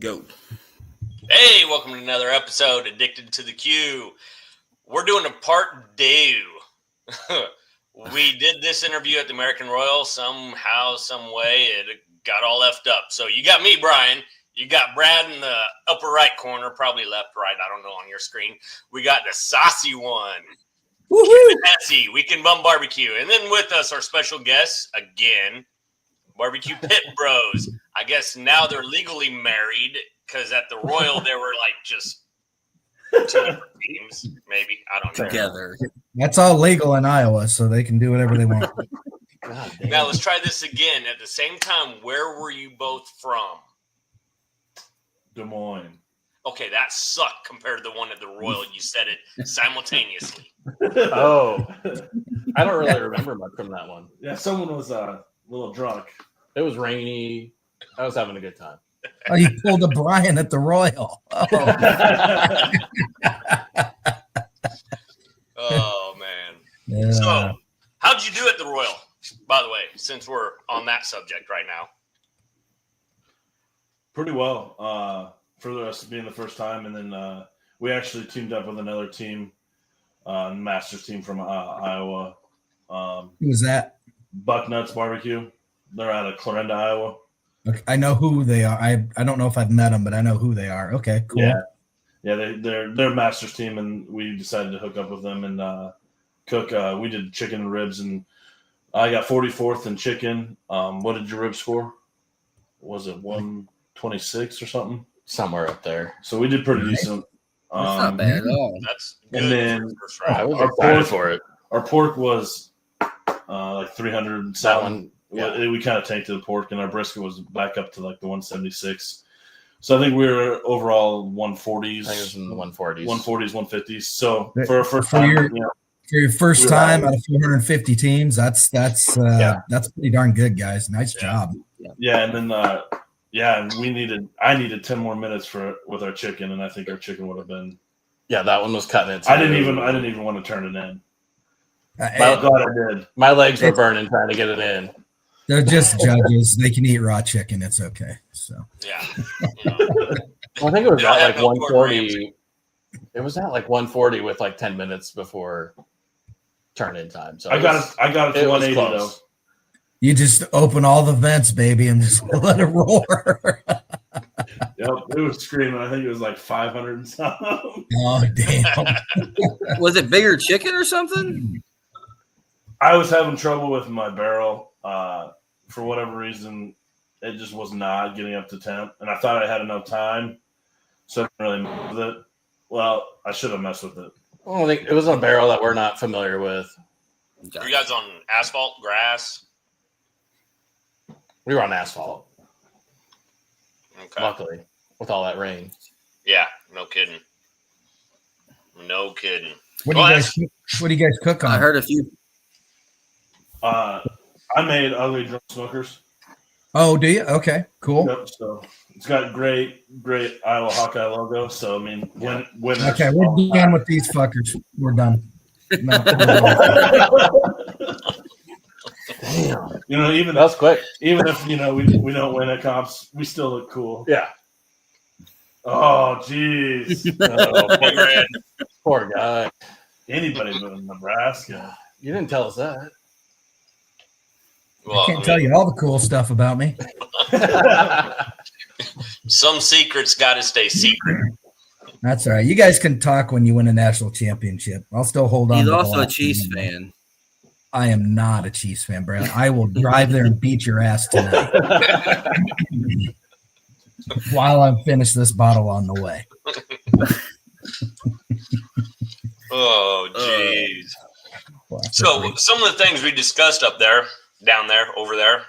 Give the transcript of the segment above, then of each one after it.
Go. Hey, welcome to another episode, Addicted to the Q. We're doing a part two. We did this interview at the American Royal. Somehow, some way, it got all effed up. So you got me, Brian. You got Brad in the upper right corner, probably left, right, I don't know, on your screen. We got the saucy one. Nancy, Weekend Bum Barbecue. And then with us, our special guests, again, BBQ Pit Bros. I guess now they're legally married because at the Royal they were like just two different teams, maybe. I don't know. Together. That's all legal in Iowa, so they can do whatever they want. Now let's try this again. At the same time, where were you both from? Des Moines. Okay, that sucked compared to the one at the Royal. You said it simultaneously. Oh, I don't really remember much from that one. Yeah, someone was a little drunk. It was rainy. I was having a good time. Oh, you pulled a Brian at the Royal. Oh, Oh, man. yeah. So, how'd you do at the Royal, by the way, since we're on that subject right now? Pretty well for us being the first time. And then we actually teamed up with another team, Masters team from Iowa. Who was that? Bucknuts Barbecue. They're out of Clarinda, Iowa. Okay, I know who they are. I don't know if I've met them, but I know who they are. Okay, cool. Yeah, they're a Masters team, and we decided to hook up with them and cook. We did chicken and ribs, and I got 44th in chicken. What did your rib score? Was it 126 or something? Somewhere up there. So we did pretty decent. That's not bad at all. That's good. And then I was our excited pork, for it. our pork was like 300. That one, yeah. We kind of tanked the pork, and our brisket was back up to like the 176. So I think we were overall 140s. I think it was in the 140s. 140s, 150s. So for our first time, For your first time out of 450 teams, that's pretty darn good, guys. Nice job. yeah, and then and I needed 10 more minutes with our chicken, and I think our chicken would have been. Yeah, that one was cutting it. I didn't even want to turn it in. Hey, Glad I did. My legs were burning trying to get it in. they're just judges. They can eat raw chicken. It's okay. So Yeah. Well, I think it was They don't at have like no 140. It was at like 140 with like 10 minutes before turn-in time. So I got it to 180 though. you just open all the vents, baby, and just let it roar. Yep, it was screaming. I think it was like 500 and something. Oh, damn. Was it bigger chicken or something? I was having trouble with my barrel. For whatever reason, it just was not getting up to temp. And I thought I had enough time, so I didn't really mess with it. Well, I should have messed with it. Well, I think it was a barrel that we're not familiar with. Were you guys on asphalt, grass? We were on asphalt, Okay. luckily, with all that rain. Yeah, no kidding. No kidding. What do you guys cook on? I heard a few. I made ugly drunk smokers. Oh, do you? Okay, cool. Yep, so it's got great Iowa Hawkeye logo. So I mean, when Okay, we're done with these fuckers. We're done. No, Damn. Even That was quick. even if we don't win at comps, we still look cool. Yeah. Oh, jeez. Big red. Poor guy. Anybody but in Nebraska. You didn't tell us that. Well, I can't tell you all the cool stuff about me. Some secrets got to stay secret. That's all right. You guys can talk when you win a national championship. I'll still hold on. He's to the also a last Chiefs game. fan. I am not a Chiefs fan, Brad. I will drive there and beat your ass tonight while I'm finished this bottle on the way. Oh, jeez. So some of the things we discussed down there, over there,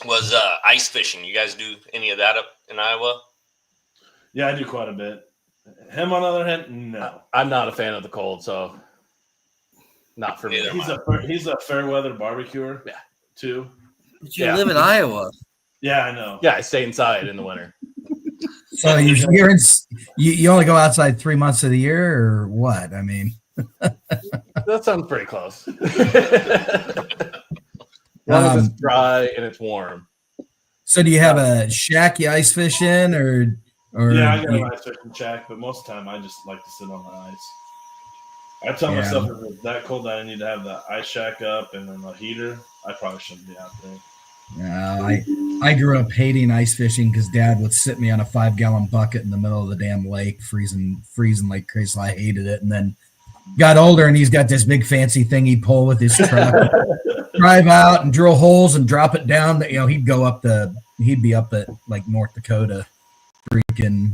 was ice fishing. You guys do any of that up in Iowa? Yeah, I do quite a bit. Him, on the other hand, no. I'm not a fan of the cold, so not for me. Neither. He's a fair weather barbecuer. Yeah. Too. But you Yeah. live in Iowa. Yeah, I know. Yeah, I stay inside in the winter. So you only go outside 3 months of the year, or what? I mean, That sounds pretty close. As long as it's dry and it's warm. so do you have a shack you ice fish in, or Or Yeah, I got an ice fishing shack, but most of the time I just like to sit on the ice. I tell myself if it's that cold that I need to have the ice shack up and then a heater, I probably shouldn't be out there. I grew up hating ice fishing because Dad would sit me on a 5-gallon bucket in the middle of the damn lake, freezing like crazy. So I hated it, and then got older, and he's got this big fancy thing he'd pull with his truck, drive out and drill holes and drop it down. He'd be up at like North Dakota, freaking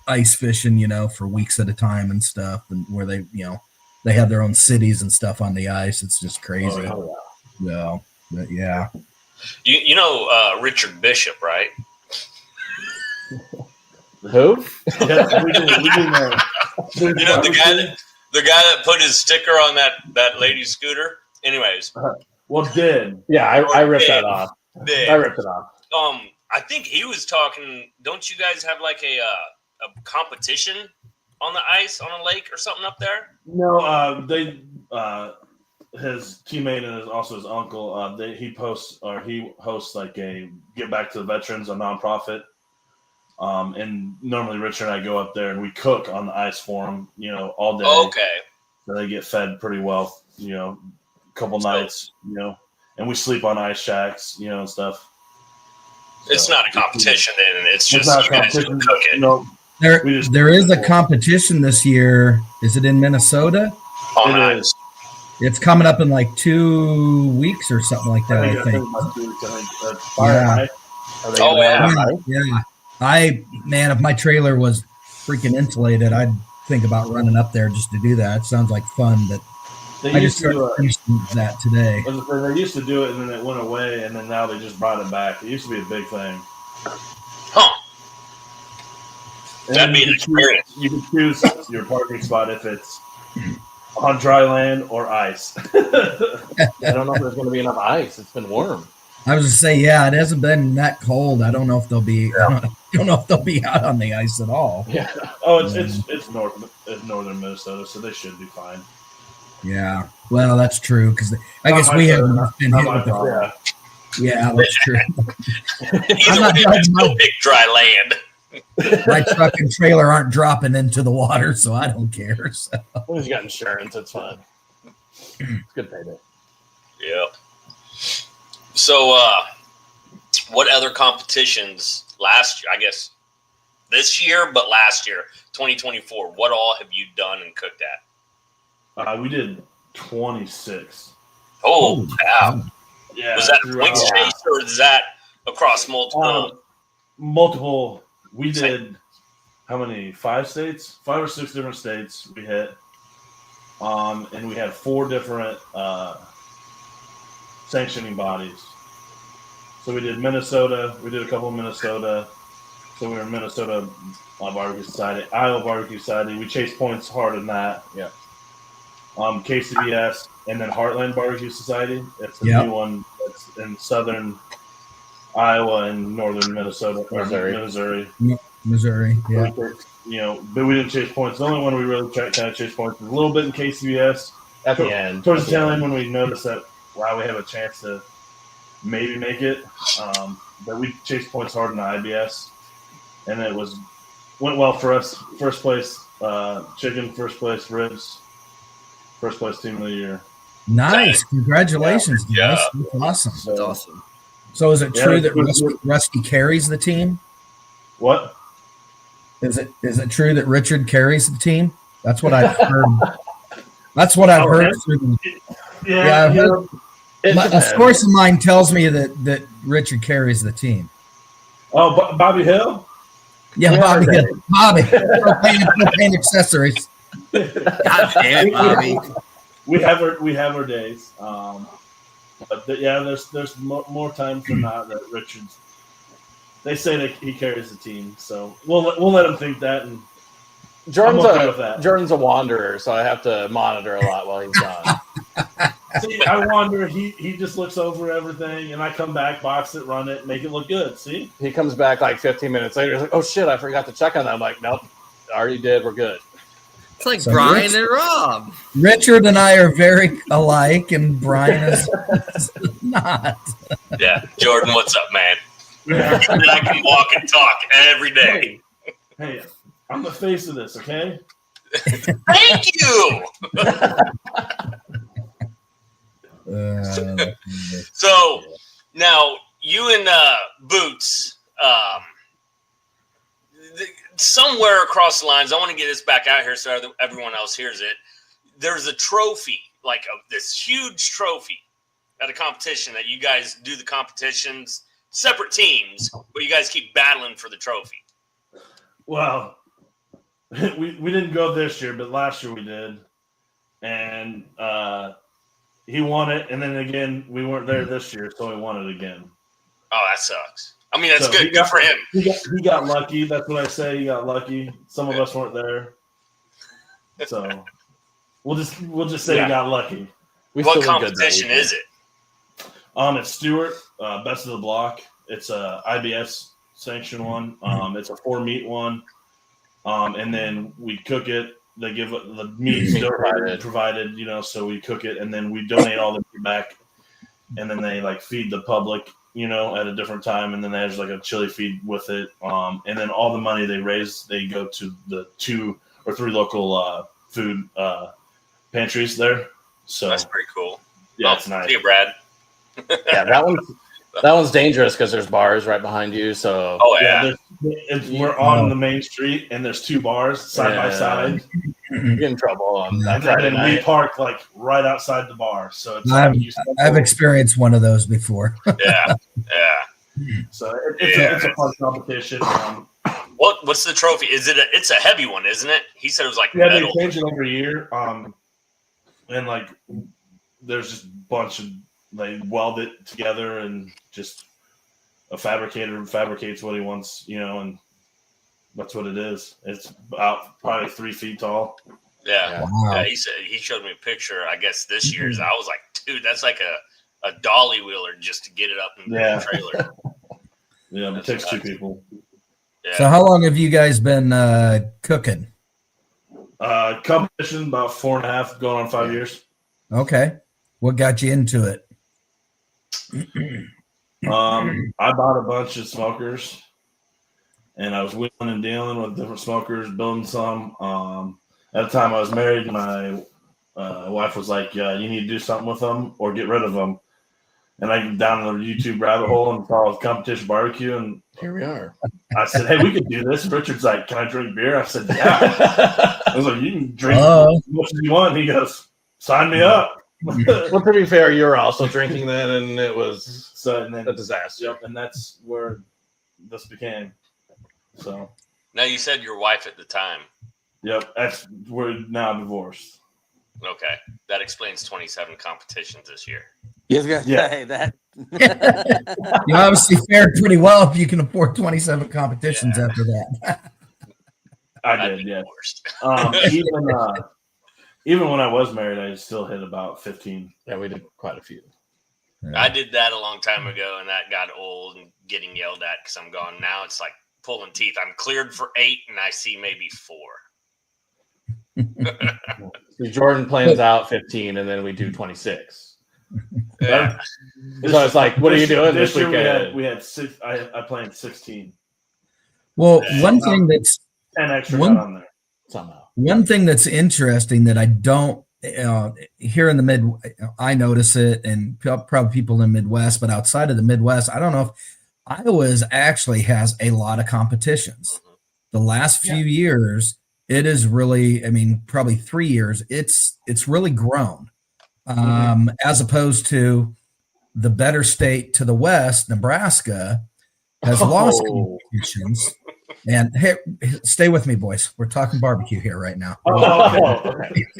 ice fishing, for weeks at a time and stuff, and where they have their own cities and stuff on the ice. It's just crazy. But yeah. You know Richard Bishop, right? Who? You know the guy that put his sticker on that lady's scooter. Anyways, Yeah, I ripped that off. I ripped it off. I think he was talking. Don't you guys have like a competition on the ice on a lake or something up there? No, they his teammate and also his uncle. He hosts like a Give Back to the Veterans, a nonprofit. And normally Richard and I go up there and we cook on the ice for them, all day. Okay. So they get fed pretty well, a couple nights, and we sleep on ice shacks, and stuff. It's not a competition, then. It's just not you guys cook it. No, there is a competition this year. Is it in Minnesota? On ice. It's coming up in like 2 weeks or something like that, I think. Yeah. If my trailer was freaking insulated, I'd think about running up there just to do that. It sounds like fun, but I just started finishing that today. They used to do it, and then it went away, and then now they just brought it back. It used to be a big thing. Huh. That'd be an experience. You can choose your parking spot if it's on dry land or ice. I don't know if there's going to be enough ice. It's been warm. I was to say, it hasn't been that cold. I don't know if they'll be. I don't know if they'll be out on the ice at all. Yeah. Oh, it's northern Minnesota, so they should be fine. Yeah. Well, that's true because I guess we haven't been hit with the. Yeah, that's true. There's no big dry land. My truck and trailer aren't dropping into the water, so I don't care. So. As long as you got insurance, it's fine. It's good payday. Yep. So, what other competitions last year? I guess this year, but last year, 2024. What all have you done and cooked at? We did 26. Oh, wow. Yeah. Was that a points chase, or is that across multiple? Multiple. We did how many? 5 states? 5 or 6 different states we hit. And we had 4 different sanctioning bodies. So we did Minnesota. We did a couple of Minnesota. So we were in Minnesota BBQ Society, Iowa BBQ Society. We chased points hard in that. Yeah. KCBS, and then Heartland BBQ Society. It's a new one that's in southern Iowa and northern Minnesota, Missouri. Yeah. But we didn't chase points. The only one we really kind of chased points was a little bit in KCBS. At the end. Towards the tail end when we noticed that, wow, we have a chance to maybe make it. But we chased points hard in the IBS. And it went well for us. First place chicken, first place ribs, first place team of the year. Nice. Congratulations, guys. Yeah. That's awesome. That's awesome. So is it true that Rusty carries the team? What? Is it true that Richard carries the team? That's what I've heard. That's what I've heard. Yeah, I've heard. A source of mine tells me that Richard carries the team. Oh, Bobby Hill? Yeah, Bobby. Propane accessories. God damn it, Bobby. We have our days. But there's more times than not that Richard's. They say that he carries the team, so we'll let him think that. And Jordan's a wanderer, so I have to monitor a lot while he's gone. See, I wander. He just looks over everything, and I come back, box it, run it, make it look good. See? He comes back like 15 minutes later. He's like, "Oh shit, I forgot to check on that." I'm like, "Nope, already did. We're good." It's like Brian and Rob. Richard and I are very alike, and Brian is not. Yeah, Jordan, what's up, man? I can walk and talk every day. Hey, I'm the face of this, okay? Thank you. So now you and Boots, somewhere across the lines, I want to get this back out here so everyone else hears it. There's a trophy, like this huge trophy at a competition that you guys do the competitions, separate teams, but you guys keep battling for the trophy. Well, we didn't go this year, but last year we did. And he won it, and then again, we weren't there this year, so he won it again. Oh, that sucks. I mean, that's So good. Good for him. He got lucky. That's what I say. He got lucky. Some of us weren't there, so we'll just say he got lucky. What competition is it? It's Stewart, Best of the Block. It's a IBS sanctioned one. It's a 4-meat one, and then we cook it. They give the meat provided, so we cook it, and then we donate all the meat back, and then they feed the public, at a different time, and then there's a chili feed with it, and then all the money they raise, they go to the 2 or 3 local food pantries there. So that's pretty cool. Yeah, it's nice. See you, Brad. Yeah, that one's dangerous because there's bars right behind you. So we're on the main street, and there's 2 bars side by side. You get in trouble on that Friday and night. we park right outside the bar, so it's I've experienced one of those before. Yeah. So it's a fun competition. What's the trophy? It's a heavy one, isn't it? He said it was they metal. change it every year. And there's just a bunch of they weld it together, and just a fabricator fabricates what he wants, and that's what it is. It's about probably 3 feet tall. Yeah. Wow. Yeah. He showed me a picture, I guess this year's. I was like, dude, that's like a dolly wheeler just to get it up in the trailer. Yeah, it takes 2 people. Yeah. So how long have you guys been cooking? Competition about 4.5, going on 5 years. Okay. What got you into it? I bought a bunch of smokers, and I was wheeling and dealing with different smokers, building some. At the time I was married, my wife was like, you need to do something with them or get rid of them. And I got down the YouTube rabbit hole and saw competition barbecue, and here we are. I said, hey, we could do this. Richard's like, can I drink beer? I said, yeah. I was like, you can drink as much as you want. He goes, sign me up. Well, to be fair, you were also drinking then, and it was a disaster. Yep, and that's where this became. So Now, you said your wife at the time. Yep, we're now divorced. Okay. That explains 27 competitions this year. You was going to say that. You obviously fared pretty well if you can afford 27 competitions after that. I did, yeah. Even when I was married, I still hit about 15. Yeah, we did quite a few. Yeah. I did that a long time ago, and that got old and getting yelled at because I'm gone. Now it's like pulling teeth. I'm cleared for 8, and I see maybe 4. So Jordan plans out 15, and then we do 26. Yeah. So it's like, what are you doing this year weekend? We had 6. I planned 16. Well, one thing that's 10 extra got on there somehow. One thing that's interesting that I don't here in the I notice it, and probably people in the Midwest, but outside of the Midwest, I don't know if Iowa actually has a lot of competitions. The last few years, it is really, probably 3 years, it's really grown. As opposed to the better state to the west, Nebraska, has lost competitions. And hey, stay with me, boys. We're talking barbecue here right now. Okay.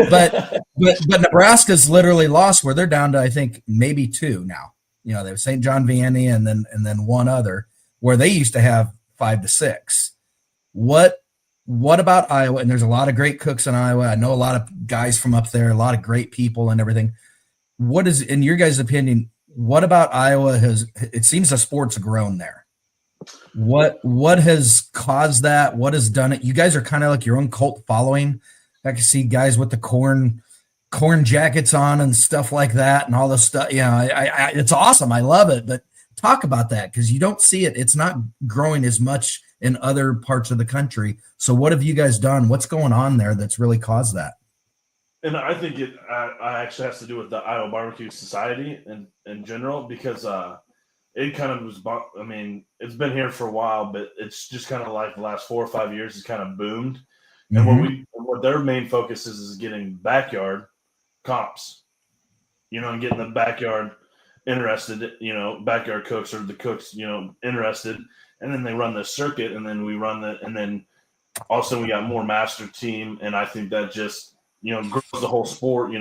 but Nebraska's literally lost, where they're down to, I think, maybe 2 now. They have St. John Vianney and then one other, where they used to have 5 to 6. What about Iowa? And there's a lot of great cooks in Iowa. I know a lot of guys from up there, a lot of great people and everything. What is, in your guys' opinion, what about Iowa it seems the sport's grown there. What has caused that? What has done it? You guys are kind of like your own cult following. I can see guys with the corn jackets on and stuff like that and all this stuff. It's awesome. I love it. But talk about that, because you don't see it. It's not growing as much in other parts of the country. So what have you guys done? What's going on there that's really caused that? And I think it actually has to do with the Iowa BBQ Society in general, because it kind of was. I mean, it's been here for a while, but it's just kind of like the last 4 or 5 years has kind of boomed. And what their main focus is getting backyard comps, and getting the backyard interested, backyard cooks or the cooks, interested, and then they run the circuit, and then we run and then also we got more master team, and I think that just grows the whole sport,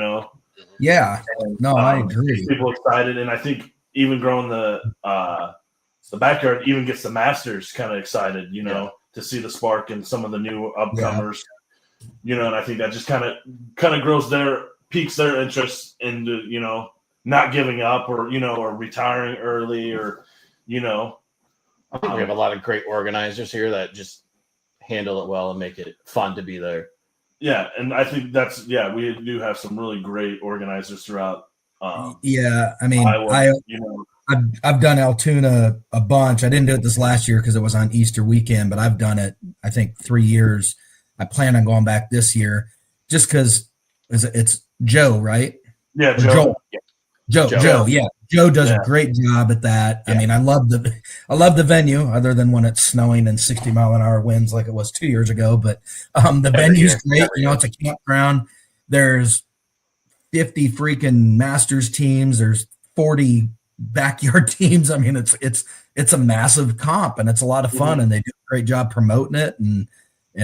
Yeah, and, no, I agree. People excited, and I think even growing the backyard even gets the masters kind of excited, to see the spark and some of the new upcomers, and I think that just kind of grows piques their interest into, not giving up or retiring early or, I think we have a lot of great organizers here that just handle it well and make it fun to be there. Yeah, and I think we do have some really great organizers throughout. I mean, Iowa, I've done Altoona a bunch. I didn't do it this last year because it was on Easter weekend, but I've done it, I think, 3 years. I plan on going back this year just because it's Joe, right? Yeah, Joe. Joe. Yeah. Joe does a great job at that. Yeah. I mean, I love the venue, other than when it's snowing and 60-mile-an-hour winds like it was 2 years ago. But the venue's great. It's a campground. There's 50 freaking masters teams. There's 40 backyard teams. I mean, it's a massive comp, and it's a lot of fun, and they do a great job promoting it and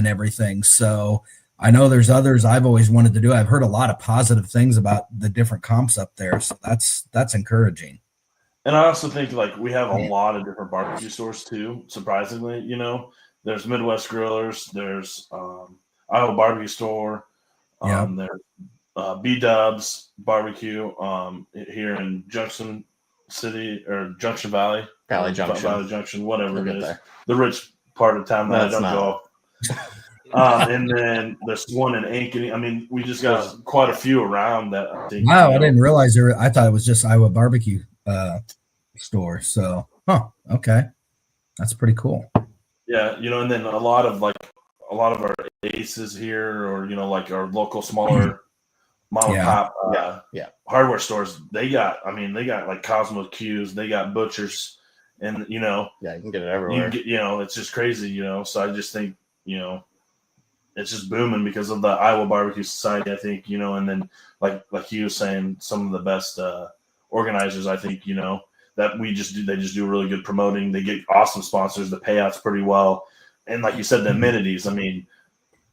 everything. So I know there's others I've always wanted to do. I've heard a lot of positive things about the different comps up there. So that's encouraging. And I also think we have a lot of different barbecue stores too, surprisingly. There's Midwest Grillers, there's Iowa Barbecue Store, there's B-Dubs Barbecue here in Junction City or Junction Valley. Valley Junction, whatever it is. There. The rich part of town that I don't go. And then there's one in Ankeny. I mean, we just got quite a few around that. I think, wow, I didn't realize there. I thought it was just Iowa Barbecue store. So, okay, that's pretty cool. Yeah, and then a lot of our aces here, or our local smaller mom and pop hardware stores. They got like Cosmo Q's. They got butchers, and you can get it everywhere. It's just crazy. So I just think it's just booming because of the Iowa BBQ Society, I think, and then like he was saying, some of the best organizers, I think, that they just do really good promoting. They get awesome sponsors. The payouts pretty well. And like you said, the amenities, I mean,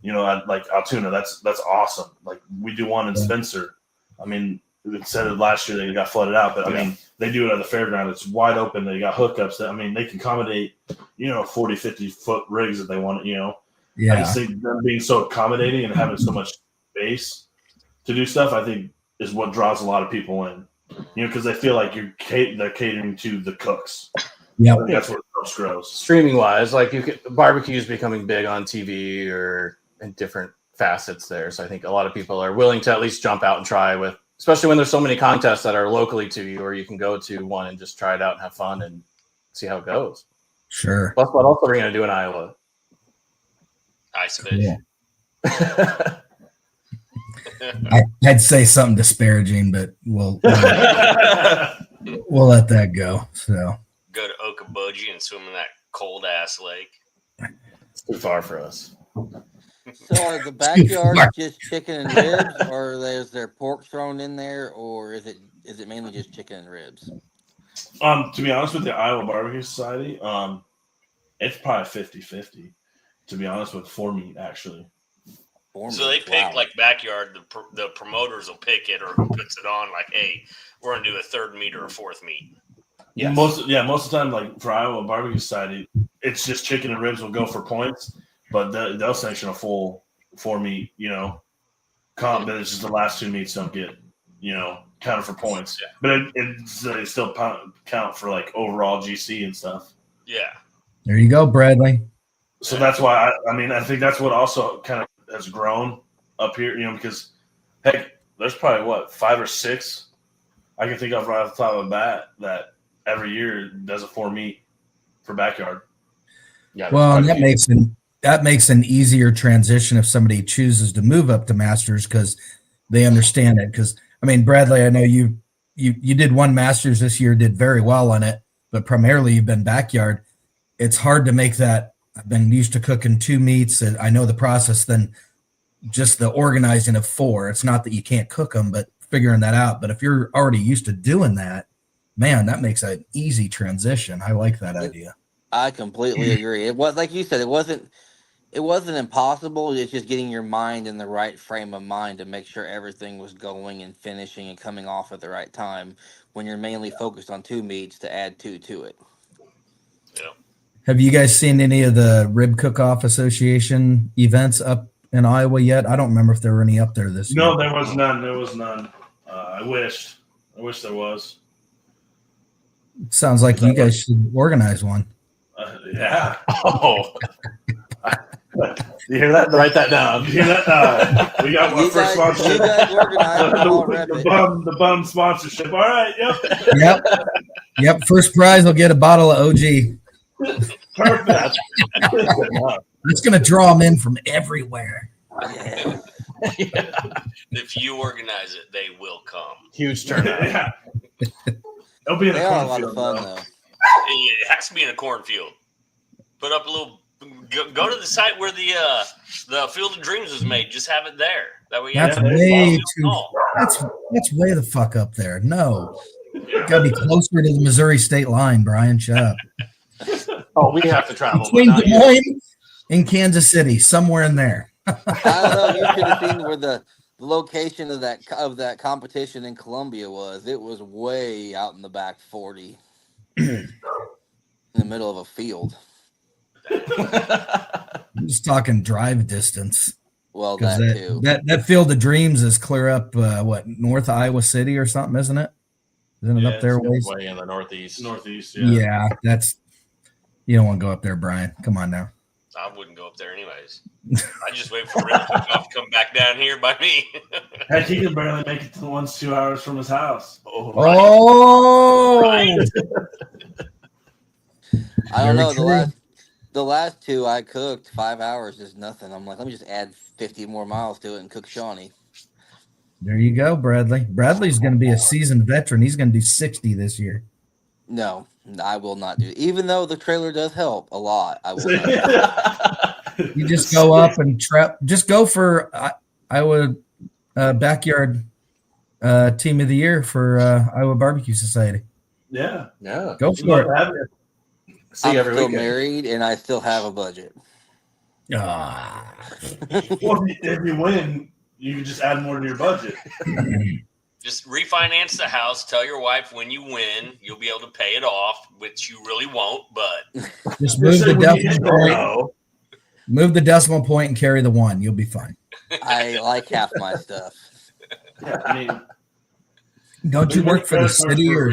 like Altoona, that's awesome. Like we do one in Spencer. I mean, instead of last year, they got flooded out, but I mean, they do it at the fairground. It's wide open. They got hookups that, they can accommodate, 40, 50 foot rigs if they want it, I just think them being so accommodating and having so much space to do stuff, I think, is what draws a lot of people in. Because they feel like they're catering to the cooks. Yeah, that's what helps grows. Streaming wise, barbecue is becoming big on TV or in different facets there. So I think a lot of people are willing to at least jump out and try with, especially when there's so many contests that are locally to you, or you can go to one and just try it out and have fun and see how it goes. Sure. Plus, what else are we going to do in Iowa? Ice fish. Yeah. I'd say something disparaging, but we'll let that go. So go to Okoboji and swim in that cold ass lake. It's too far for us. So are the backyards just chicken and ribs, or is there pork thrown in there, or is it mainly just chicken and ribs? To be honest with the Iowa BBQ Society, it's probably 50-50. To be honest with meat, actually. So they pick backyard. The promoters will pick it, or who puts it on. Like, hey, we're gonna do a third meat or a fourth meat. Yes. Most of the time, for Iowa BBQ Society, it's just chicken and ribs will go for points, but they'll sanction a full 4 meat, comp. But it's just the last 2 meats don't get, counted for points. Yeah. But they still count for overall GC and stuff. Yeah. There you go, Bradley. So that's why I think that's what also kind of has grown up here, because heck, there's probably 5 or 6 I can think of right off the top of the bat that every year does a 4 meat for backyard. Yeah. Well, and that makes an easier transition if somebody chooses to move up to masters because they understand it. Because I mean, Bradley, I know you did one masters this year, did very well on it, but primarily you've been backyard. It's hard to make that. I've been used to cooking 2 meats, and I know the process. Then just the organizing of 4. It's not that you can't cook them, but figuring that out. But if you're already used to doing that, man, that makes an easy transition. I like that idea. I completely agree. It was like you said, it wasn't impossible. It's just getting your mind in the right frame of mind to make sure everything was going and finishing and coming off at the right time when you're mainly focused on 2 meats to add 2 to it. Yeah. Have you guys seen any of the Rib Cook-Off Association events up in Iowa yet? I don't remember if there were any up there this year. No, there was none. There was none. I wish there was. Sounds like you guys should organize one. Yeah. Oh. You hear that? Write that down. You hear that? We got one You for guys, sponsorship. you guys organize, I'll rep it. The bum sponsorship. All right. Yep. Yep. First prize will get a bottle of OG. Perfect. It's going to draw them in from everywhere. Yeah. If you organize it, they will come. Huge turnout. Yeah. It'll be in They a are a lot cornfield, of fun, though. though. It has to be in a cornfield. Put up a little. Go to the site where the Field of Dreams was made. Just have it there. That way, That's way too. That's way the fuck up there. No, got to be closer to the Missouri state line. Brian, shut up. Oh, we have to travel. Between Des Moines and Kansas City, somewhere in there. I don't know. You should have seen where the location of that competition in Columbia was. It was way out in the back 40, in the middle of a field. I'm just talking drive distance. Well, that too. That Field of Dreams is clear up north of Iowa City or something, isn't it? Isn't it up there? Way in the northeast. Northeast. Yeah, that's. You don't want to go up there, Brian. Come on now. I wouldn't go up there anyways. I just wait for Rip to come back down here by me. Heck, he can barely make it to the ones 2 hours from his house. Oh, Right. I don't know. Very true. The last 2 I cooked 5 hours is nothing. I'm like, let me just add 50 more miles to it and cook Shawnee. There you go, Bradley. Bradley's going to be a seasoned veteran. He's going to do 60 this year. No, I will not do it. Even though the trailer does help a lot, I will not do it. You just go up and just go for Iowa backyard team of the year for Iowa BBQ Society. Yeah. Yeah. Go for it. See you I'm every still weekend. married and I still have a budget. Ah. Well, if you win, you can just add more to your budget. Just refinance the house. Tell your wife when you win, you'll be able to pay it off, which you really won't. But Just move the decimal point. Move the decimal point and carry the 1. You'll be fine. I like half my stuff. Yeah, I mean, Don't you work for the city or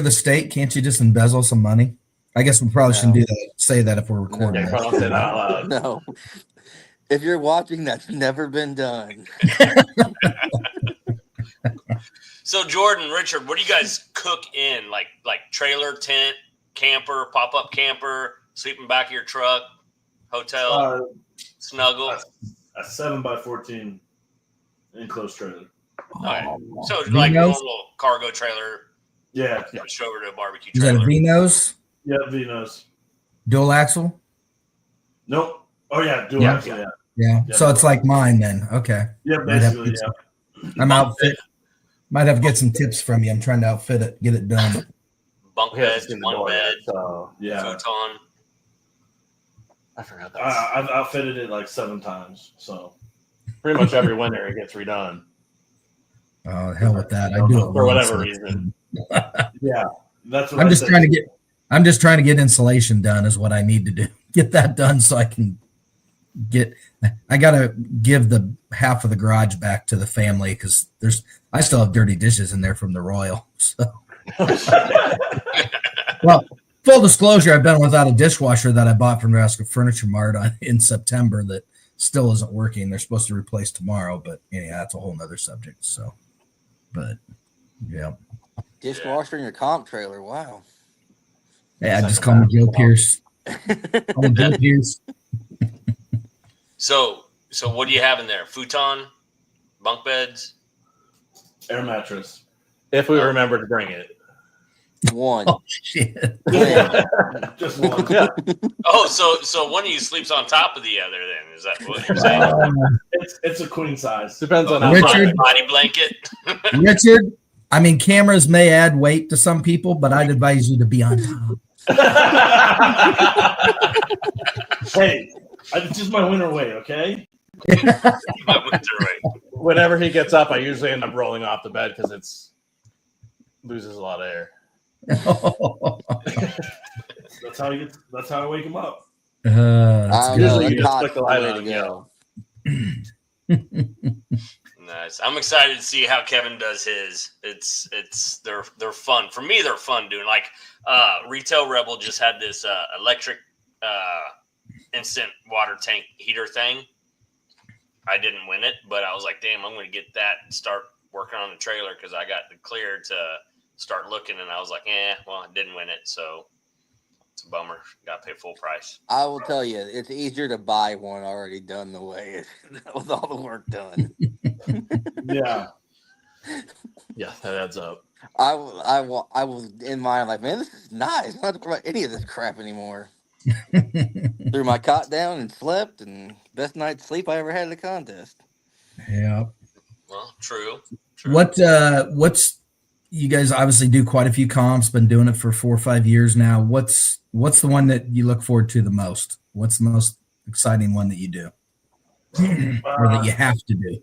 the state? Can't you just embezzle some money? I guess we probably shouldn't say that if we're recording. Yeah, probably say that out loud. No. If you're watching, that's never been done. so Jordan, Richard, what do you guys cook in? Like trailer, tent, camper, pop-up camper, sleeping back of your truck, hotel, snuggle? A 7x14 enclosed trailer. All right. So like a little cargo trailer. Yeah. Switch over to a barbecue Is trailer. that a V-nose? Yeah, Vinos. Dual axle? Nope. Oh, yeah, dual axle, yeah. Yeah. So it's like mine then. Okay. Yeah, basically, yeah. I'm outfit. Might have to get some tips from you. I'm trying to outfit it, get it done. Bunk beds, one bed, So Yeah. futon. I forgot that. I've outfitted it like 7 times, so. Pretty much every winter it gets redone. Oh, hell with that. I do it For once. whatever reason. Yeah. That's what I'm I just said. trying to get insulation done is what I need to do. Get that done so I can I gotta give the half of the garage back to the family because I still have dirty dishes in there from the Royal. So well, full disclosure, I've been without a dishwasher that I bought from Nebraska Furniture Mart in September that still isn't working. They're supposed to replace tomorrow, but anyhow, that's a whole nother subject. So but yeah. Dishwasher in your comp trailer. Wow. Yeah, just call me Joe Pierce. Call me Joe Pierce. So what do you have in there? Futon, bunk beds. Air mattress. If we remember to bring it. One. Oh shit! Just one. Yeah. Oh, so one of you sleeps on top of the other. Then is that what you're saying? It's a queen size. Depends on how Richard- Body blanket. Richard, I mean, cameras may add weight to some people, but I'd advise you to be on top. Hey, it's just my winter weight, okay? Whenever he gets up, I usually end up rolling off the bed because it's loses a lot of air. That's how I wake him up. That's good. Usually you just Cock's click the light way on to and go. Nice. I'm excited to see how Kevin does his. They're fun. For me, they're fun doing. Like Retail Rebel just had this electric instant water tank heater thing. I didn't win it, but I was like, damn, I'm going to get that and start working on the trailer because I got the clear to start looking, and I was like, well, I didn't win it, so it's a bummer. Got to pay full price. I will tell you, it's easier to buy one already done the way with all the work done. Yeah. yeah, that adds up. I was in mind like, man, this is nice. I don't have to worry about any of this crap anymore. Threw my cot down and slept, and best night's sleep I ever had at a contest. Yeah. Well, true. What's you guys obviously do quite a few comps, been doing it for 4 or 5 years now. What's the one that you look forward to the most? What's the most exciting one that you do? Or that you have to do?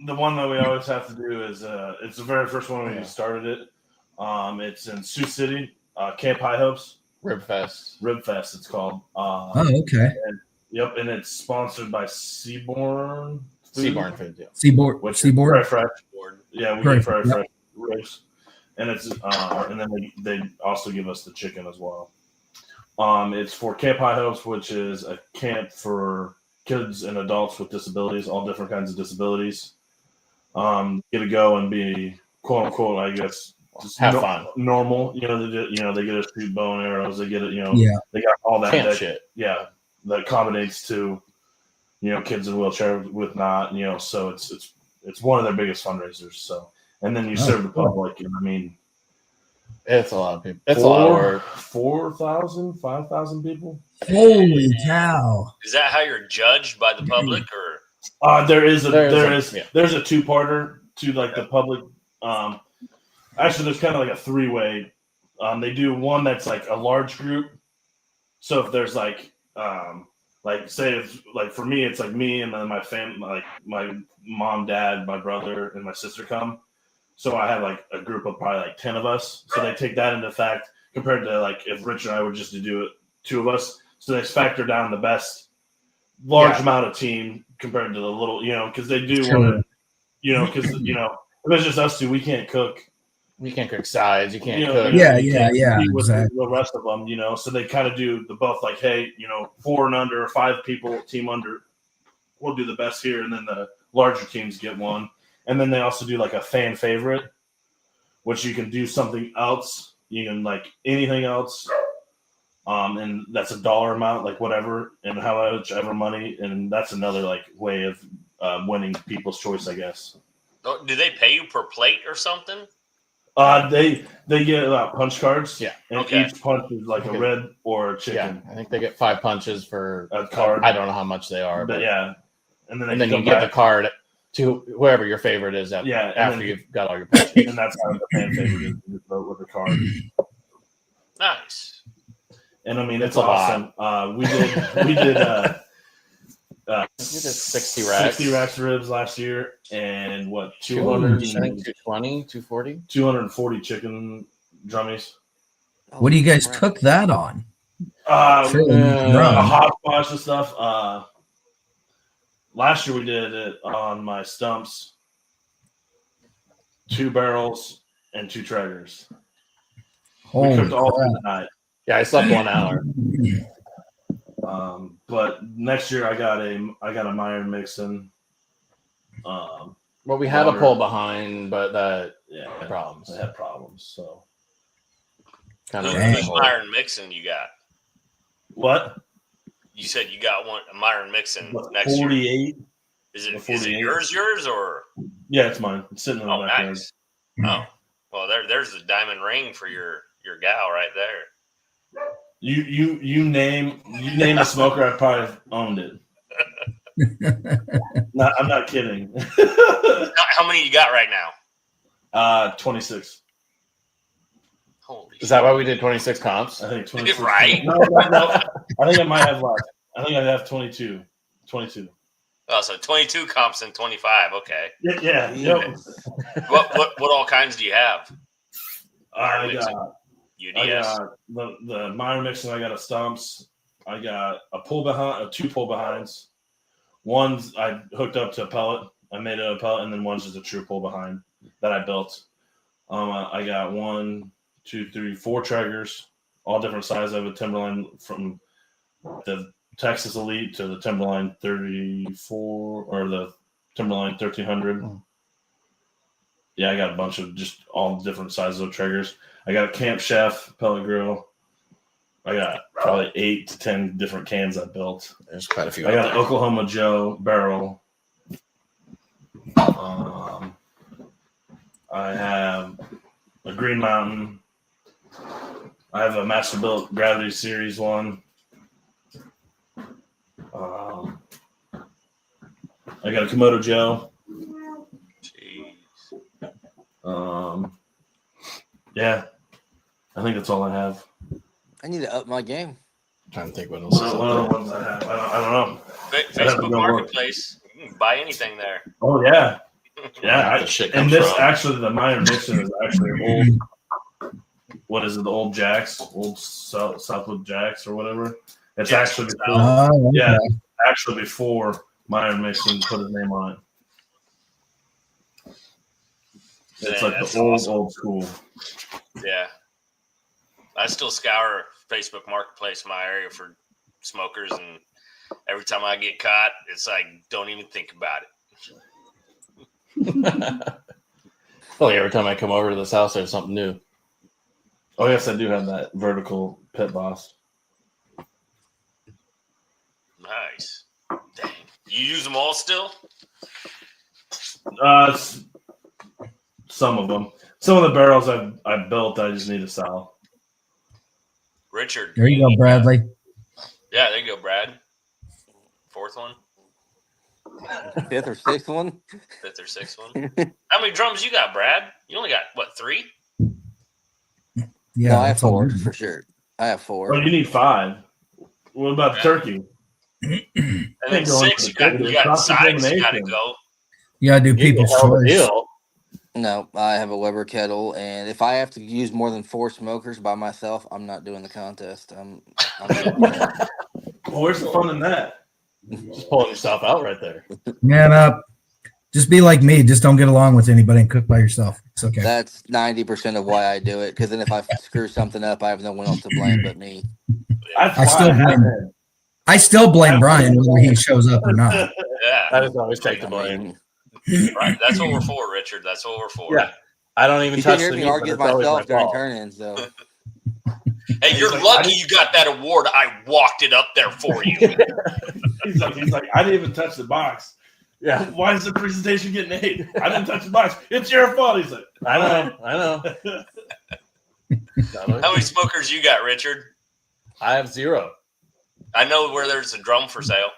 The one that we always have to do is it's the very first one when we started it. It's in Sioux City, Camp High Hopes. Rib Fest. It's called. Okay. Yep, and it's sponsored by Seaborn. Seaborn Food, yeah. Seaboard. Which Seaboard. Very fresh. Yeah, we get very fresh ribs, and it's and then they also give us the chicken as well. It's for Camp High Hopes, which is a camp for kids and adults with disabilities, all different kinds of disabilities. Get to go and be quote unquote, I guess, just have fun. Normal, they get to shoot bow and arrows. They get it, they got all that Camp shit. Yeah, that accommodates to kids in wheelchairs with not, so it's one of their biggest fundraisers. So, and then you serve the public, and I mean, it's a lot of people. It's a lot of work. 4,000, 5,000 people. Holy cow! Is that how you're judged by the public, or? There's a Yeah. two-parter to like the public. Actually, there's kind of like a three-way. They do one that's like a large group. So if there's like say if like for me, it's like me and then my family, like my mom, dad, my brother, and my sister come. So I have like a group of probably like 10 of us. So they take that into fact compared to like if Rich and I were just to do it, 2 of us. So they factor down the best large amount of team compared to the little, because they do want to, because if it's just us 2, we can't cook. You can't cook sides. You can't cook. Yeah, with exactly. the rest of them, so they kind of do the both like, hey, 4 and under, 5 people, team under, we'll do the best here, and then the larger teams get one. And then they also do like a fan favorite, which you can do something else. You can like anything else. And that's a dollar amount, like whatever, and how much ever money. And that's another like way of winning people's choice, I guess. Oh, do they pay you per plate or something? They get punch cards. Yeah. And each punch is like a rib or a chicken. Yeah, I think they get 5 punches for a card. I don't know how much they are. But yeah. And then you get the card to whoever your favorite is after you've got all your punches. And that's how the fan favorite is. You vote with the card. Nice. And I mean, it's awesome. We did 60 racks. 60 racks of ribs last year, and what 220, 240? 240 chicken drummies. What do you guys cook that on? A hot wash and stuff. Last year we did it on my stumps, 2 barrels and 2 Traegers. We cooked all through the night. Yeah, I slept 1 hour. But next year I got a Meyer Mixon. Well, we had a pull behind, but that had problems. It had problems. So Kind of. Dang. Who's Myron Mixon you got? What? You said you got a Myron Mixon next year. 48. Is it 48. yours or? Yeah, it's mine. It's sitting in the backyard. Nice. Oh, well, there's the diamond ring for your gal right there. You name a smoker, I probably owned it. I'm not kidding. How many you got right now? 26. Holy Is that why we did 26 comps? I think 26. Right? No. I think I might have less. I think I have 22. 22. Oh, so 22 comps and 25. Okay. Yeah. Yep. What all kinds do you have? I got UDS. the Myron Mixon. I got a Stumps. I got a pull behind, two pull behinds. One's I hooked up to a pellet. I made it a pellet, and then one's just a true pull behind that I built. I got 1, 2, 3, 4 triggers, all different sizes. I have a Timberline from the Texas Elite to the Timberline 34 or the Timberline 1300. Yeah, I got a bunch of just all different sizes of triggers. I got a Camp Chef pellet grill. I got probably 8 to 10 different cans I built. There's quite a few. I got an Oklahoma Joe barrel. I have a Green Mountain. I have a Masterbuilt Gravity Series one. I got a Komodo Joe. Jeez. Yeah, I think that's all I have. I need to up my game. I'm trying to think what else is What up other ones I have? I don't know. Facebook Marketplace. You can buy anything there. Oh yeah, yeah. The shit And comes this from. actually, the Myron Mixon is actually old. What is it? The old Jacks, old Southwood Jacks or whatever. It's actually before, Oh, okay. yeah, actually before Myron Mixon put his name on it. It's Man, like that's the old awesome. old school. Yeah. I still scour Facebook Marketplace in my area for smokers, and every time I get caught, it's like, don't even think about it. Well, every time I come over to this house, there's something new. Oh yes, I do have that vertical Pit Boss. Nice. Dang. You use them all still? Some of them. Some of the barrels I've built, I just need to sell. Richard. There you go, Bradley. Yeah, there you go, Brad. Fourth one? Fifth or sixth one? Fifth or sixth one? How many drums you got, Brad? You only got, what, 3? Yeah, No, I have that's all 4 we- for sure. I have 4. Oh, you need 5. What about the turkey? And then Go on 6, to you got the sides you got to cross-examination. go. You gotta do You get people's a hell of a choice. deal. No, I have a Weber kettle, and if I have to use more than 4 smokers by myself, I'm not doing the contest. I'm Well, where's the fun in that? Just pulling yourself out right there. Man up. Just be like me. Just don't get along with anybody and cook by yourself. It's okay. That's 90% of why I do it. Because then if I screw something up, I have no one else to blame but me. I still blame. I still blame Brian whether he shows up or not. Yeah. I just always take the blame. Right. That's what we're for, Richard. That's what we're for. Yeah. I don't even You touch should hear the me meat, but argue it's with always my myself during fault. turn-ins, though. Hey, you're lucky you got that award. I walked it up there for you. He's like, I didn't even touch the box. Yeah, Why is the presentation getting 8? I didn't touch the box. It's your fault. He's like, I know. How many smokers you got, Richard? I have 0. I know where there's a drum for sale.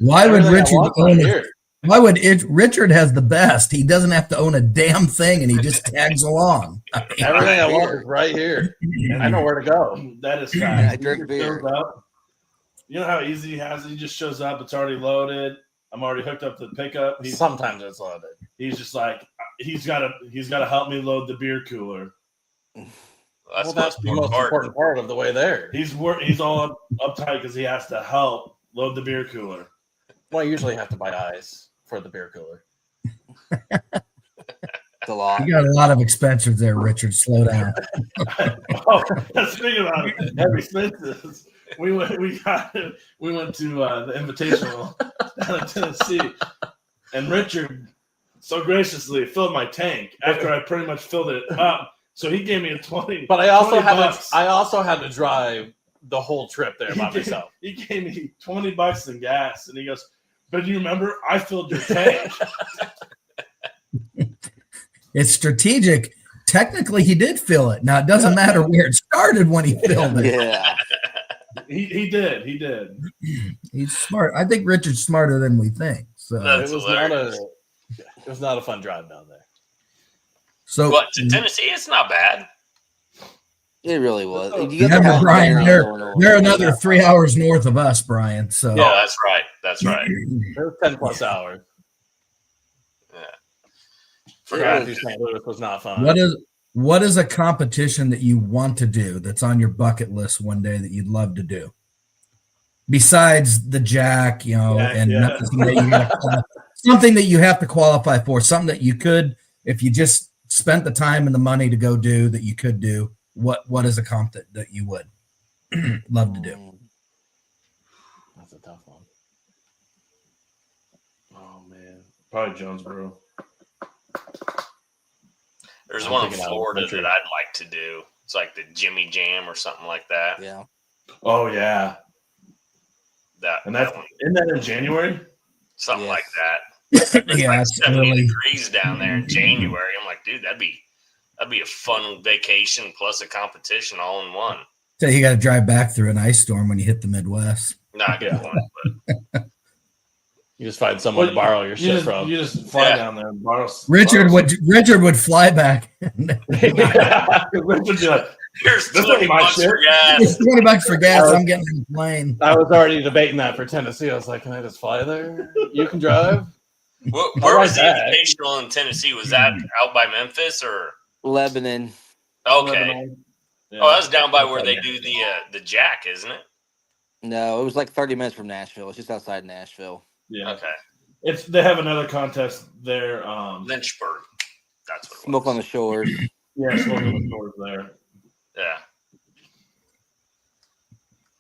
Why would Everything I Richard want own right it? here. Why would it? Richard has the best. He doesn't have to own a damn thing, and he just tags along. Everything I want is right here. I know where to go. that is I fast. drink He beer. shows up. You know how easy he has it? He just shows up. It's already loaded. I'm already hooked up to the pickup. Sometimes it's loaded. He's just like, he's got to help me load the beer cooler. That's, That's the most important part of the way there. He's all uptight because he has to help load the beer cooler. Well, I usually have to buy ice for the beer cooler. It's a lot. You got a lot of expenses there, Richard. Slow down. Oh, speaking about heavy expenses, we went to the Invitational down in Tennessee, and Richard so graciously filled my tank after I pretty much filled it up. So he gave me a 20. But I also 20 had bucks. I also had to drive the whole trip there by myself. He gave me $20 in gas, and he goes, "But you remember, I filled your tank." It's strategic. Technically, he did fill it. Now, it doesn't matter where it started when he filled it. Yeah. He did. He did. He's smart. I think Richard's smarter than we think. So, That's It was not a fun drive down there. so But to Tennessee, it's not bad. It really was. remember, Brian, they're another 3 hours north of us, Brian. So, Oh, that's right. That's right. It was 10 plus hours. Forgot. Forgot St. Louis was not fun. what is a competition that you want to do that's on your bucket list one day that you'd love to do? Besides the jack, and nothing that you gotta something that you have to qualify for, something that you could, if you just spent the time and the money to go do, that you could do. What is a comp that you would love to do? That's a tough one. Oh man, probably Jonesboro. There's I'm one in thinking out of Florida country. that I'd like to do. It's like the Jimmy Jam or something like that. Yeah. Oh yeah, That and that's isn't that in January? something Yes. like that. It's Yeah, like it's 70 early. degrees down there in January. I'm like, dude, that'd be a fun vacation plus a competition all in one. So you got to drive back through an ice storm when you hit the Midwest. Not a good one, but You just find someone to borrow your shit from. You just fly Yeah. down there and borrow. Richard would fly back. Richard would be like, here's This 20 ain't my bucks shit. for gas. It's $20 for gas. I'm getting on the plane. I was already debating that for Tennessee. I was like, can I just fly there? You can drive? Where was the that. Invitational in Tennessee? Was that out by Memphis or? Lebanon. Okay. Lebanon. Yeah. Oh, that's down by where they do the jack, isn't it? No, it was like 30 minutes from Nashville. It's just outside Nashville. Yeah. Okay. They have another contest there. Lynchburg. That's what it Smoke was. on the shores. Yeah, smoking the stores there. Yeah.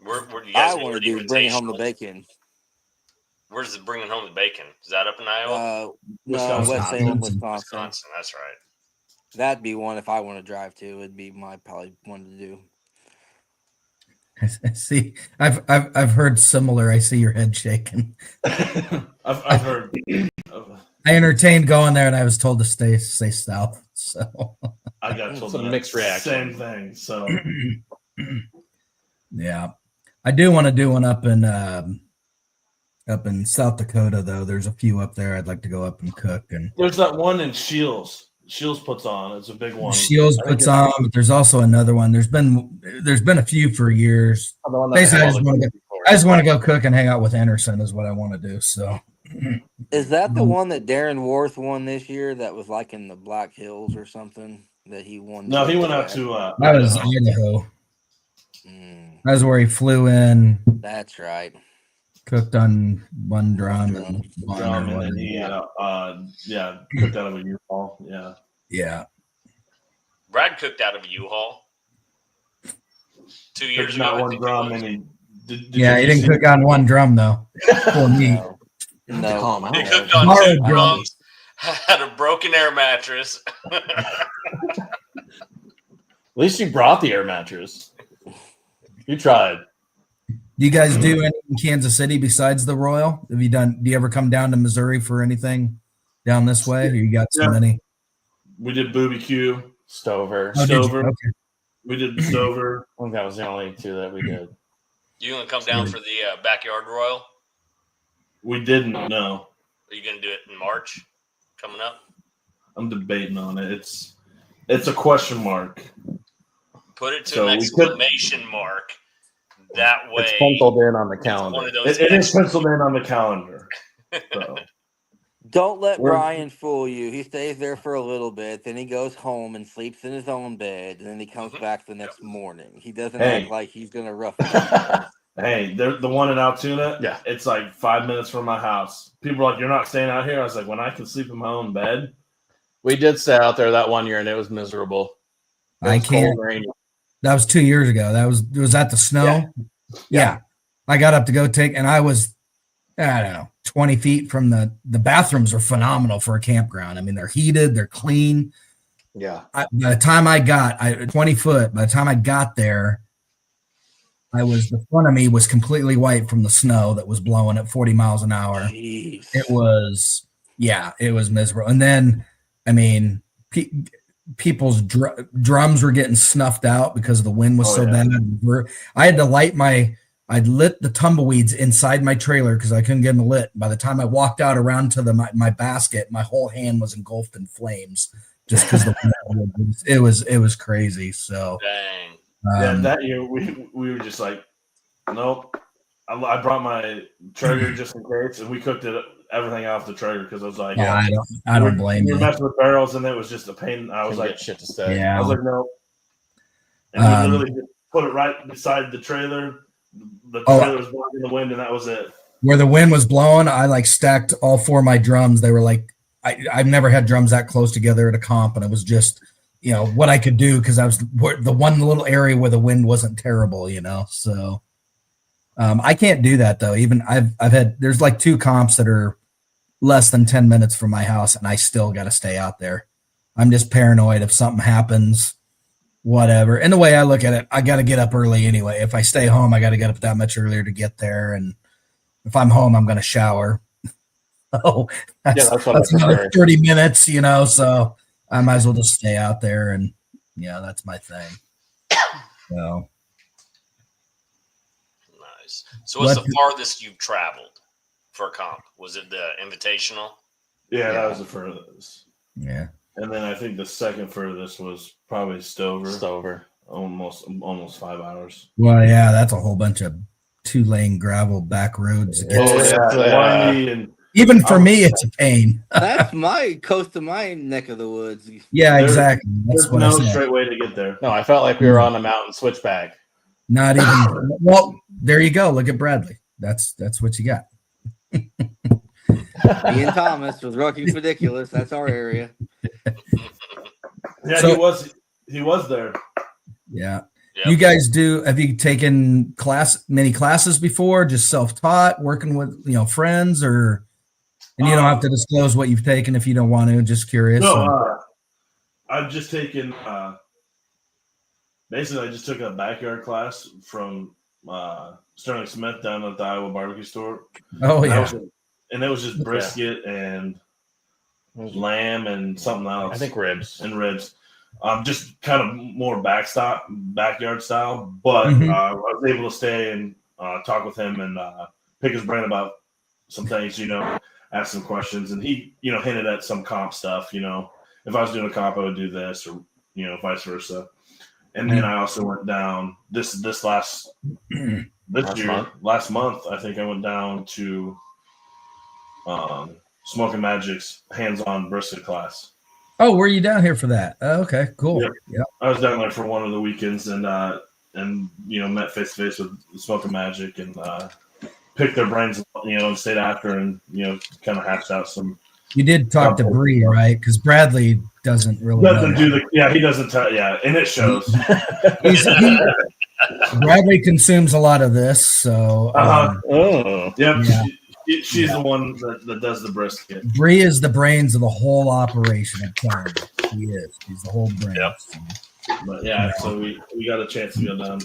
Where do you guys I go want for to the do bringing home the Invitational? bacon. Where's the bringing home the bacon? Is that up in Iowa? No, Wisconsin. West Salem, Wisconsin. Wisconsin. Wisconsin. That's right. That'd be one if I want to drive to. It'd be my probably one to do. I see. I've heard similar. I see your head shaking. I've heard. I entertained going there, and I was told to stay south. So I got told It's a that mixed reaction. Same thing. So yeah, I do want to do one up in South Dakota though. There's a few up there. I'd like to go up and cook. And there's that one in Shields. Shields puts on. It's a big one. Shields I think puts on, but there's also another one. There's been a few for years. Basically, I just want to go cook and hang out with Anderson is what I want to do. So Is that the one that Darren Worth won this year? That was like in the Black Hills or something that he won. No, he went out to. that was Idaho. Mm, That's where he flew in, that's right. cooked on one drum and one or and then whatever. he cooked out of a U-Haul. Yeah. Yeah. Brad cooked out of a U-Haul 2 years There's ago. not I one think it drum, was. and he Yeah, he didn't cook on one drum though. For me. No, Call him He out. cooked on Borrowed 2 drums, had a broken air mattress. At least you brought the air mattress. You tried. Do you guys do any in Kansas City besides the Royal? Do you ever come down to Missouri for anything down this way? Or you got so Yeah. many? we did BBQ. Stover. Oh, did you? Stover. Okay. We did Stover. I think that was the only two that we did. You gonna come down for the backyard royal? We didn't know. Are you gonna do it in March coming up? I'm debating on it. It's a question mark. Put it to So an we could- exclamation mark. That way, It's penciled in on the one calendar. of those. It is penciled in on the calendar. So don't let We're- Brian fool you. He stays there for a little bit, then he goes home and sleeps in his own bed, and then he comes back the next morning. He doesn't Hey. act like he's gonna rough it. hey, the one in Altoona. Yeah. It's like 5 minutes from my house. People are like, "You're not staying out here." I was like, "When I can sleep in my own bed." We did stay out there that one year, and it was miserable. It I was cold can't. and rainy. That was 2 years ago. Was that the snow? Yeah. I got up to go and I was, I don't know, 20 feet from the bathrooms are phenomenal for a campground. I mean, they're heated, they're clean. Yeah. By the time I got 20 foot, by the time I got there, the front of me was completely white from the snow that was blowing at 40 miles an hour. Jeez. It was miserable. And then, I mean, people's drums were getting snuffed out because the wind was bad. I'd lit the tumbleweeds inside my trailer because I couldn't get them lit. By the time I walked out around to my basket, my whole hand was engulfed in flames just because it was crazy. So dang. That year we were just like, nope. I brought my Traeger just in case, and we cooked everything off the Traeger because I was like, I don't blame you. We were messing with barrels, and it was just a pain. I was like, shit to stay. Yeah. I was like, no. And we literally just put it right beside the trailer. The trailer was blocking the wind, and that was it. Where the wind was blowing, I stacked all 4 of my drums. They were like, I've never had drums that close together at a comp, and it was just, what I could do because I was the one little area where the wind wasn't terrible, So I can't do that though. Even I've had there's like 2 comps that are less than 10 minutes from my house, and I still got to stay out there. I'm just paranoid if something happens. Whatever. And the way I look at it, I got to get up early anyway. If I stay home, I got to get up that much earlier to get there. And if I'm home, I'm going to shower. That's another 30 minutes, so I might as well just stay out there. And that's my thing. So. Nice. So what's the farthest you've traveled for a comp? Was it the Invitational? Yeah, that was the furthest. Yeah. And then I think the second furthest was probably Stover. Almost 5 hours. Well, yeah, that's a whole bunch of 2-lane gravel back roads. And even for me, it's a pain. That's my coast of my neck of the woods. Yeah, exactly. That's what no I said. straight way to get there. No, I felt like we were on a mountain switchback. Not even. Well, there you go. Look at Bradley. That's what you got. Me and Thomas with Rocky's Ridiculous. That's our area. Yeah, he was there. Yeah. Yep. You guys have you taken many classes before? Just self-taught, working with friends, and you don't have to disclose what you've taken if you don't want to. Just curious. No, I've just taken. Basically, I just took a backyard class from Sterling Smith down at the Iowa BBQ store. Oh yeah. And it was just brisket and lamb and something else. I think ribs. Just kind of more backyard style. But I was able to stay and talk with him and pick his brain about some things, ask some questions. And he, hinted at some comp stuff, if I was doing a comp, I would do this or, vice versa. And then I also went down last month, I think I went down to Smoking Magic's hands-on brisket class. Oh, were you down here for that? Oh, okay, cool. Yeah. I was down there for one of the weekends and met face to face with Smoking Magic and picked their brains, and stayed after and kind of hashed out some. You did talk to Bree, right? Because Bradley doesn't really he doesn't and it shows. Bradley consumes a lot of this, so yeah. She's the one that does the brisket. Bree is the brains of the whole operation at Clarence. She is. She's the whole brain. Yep. But so we got a chance to go down.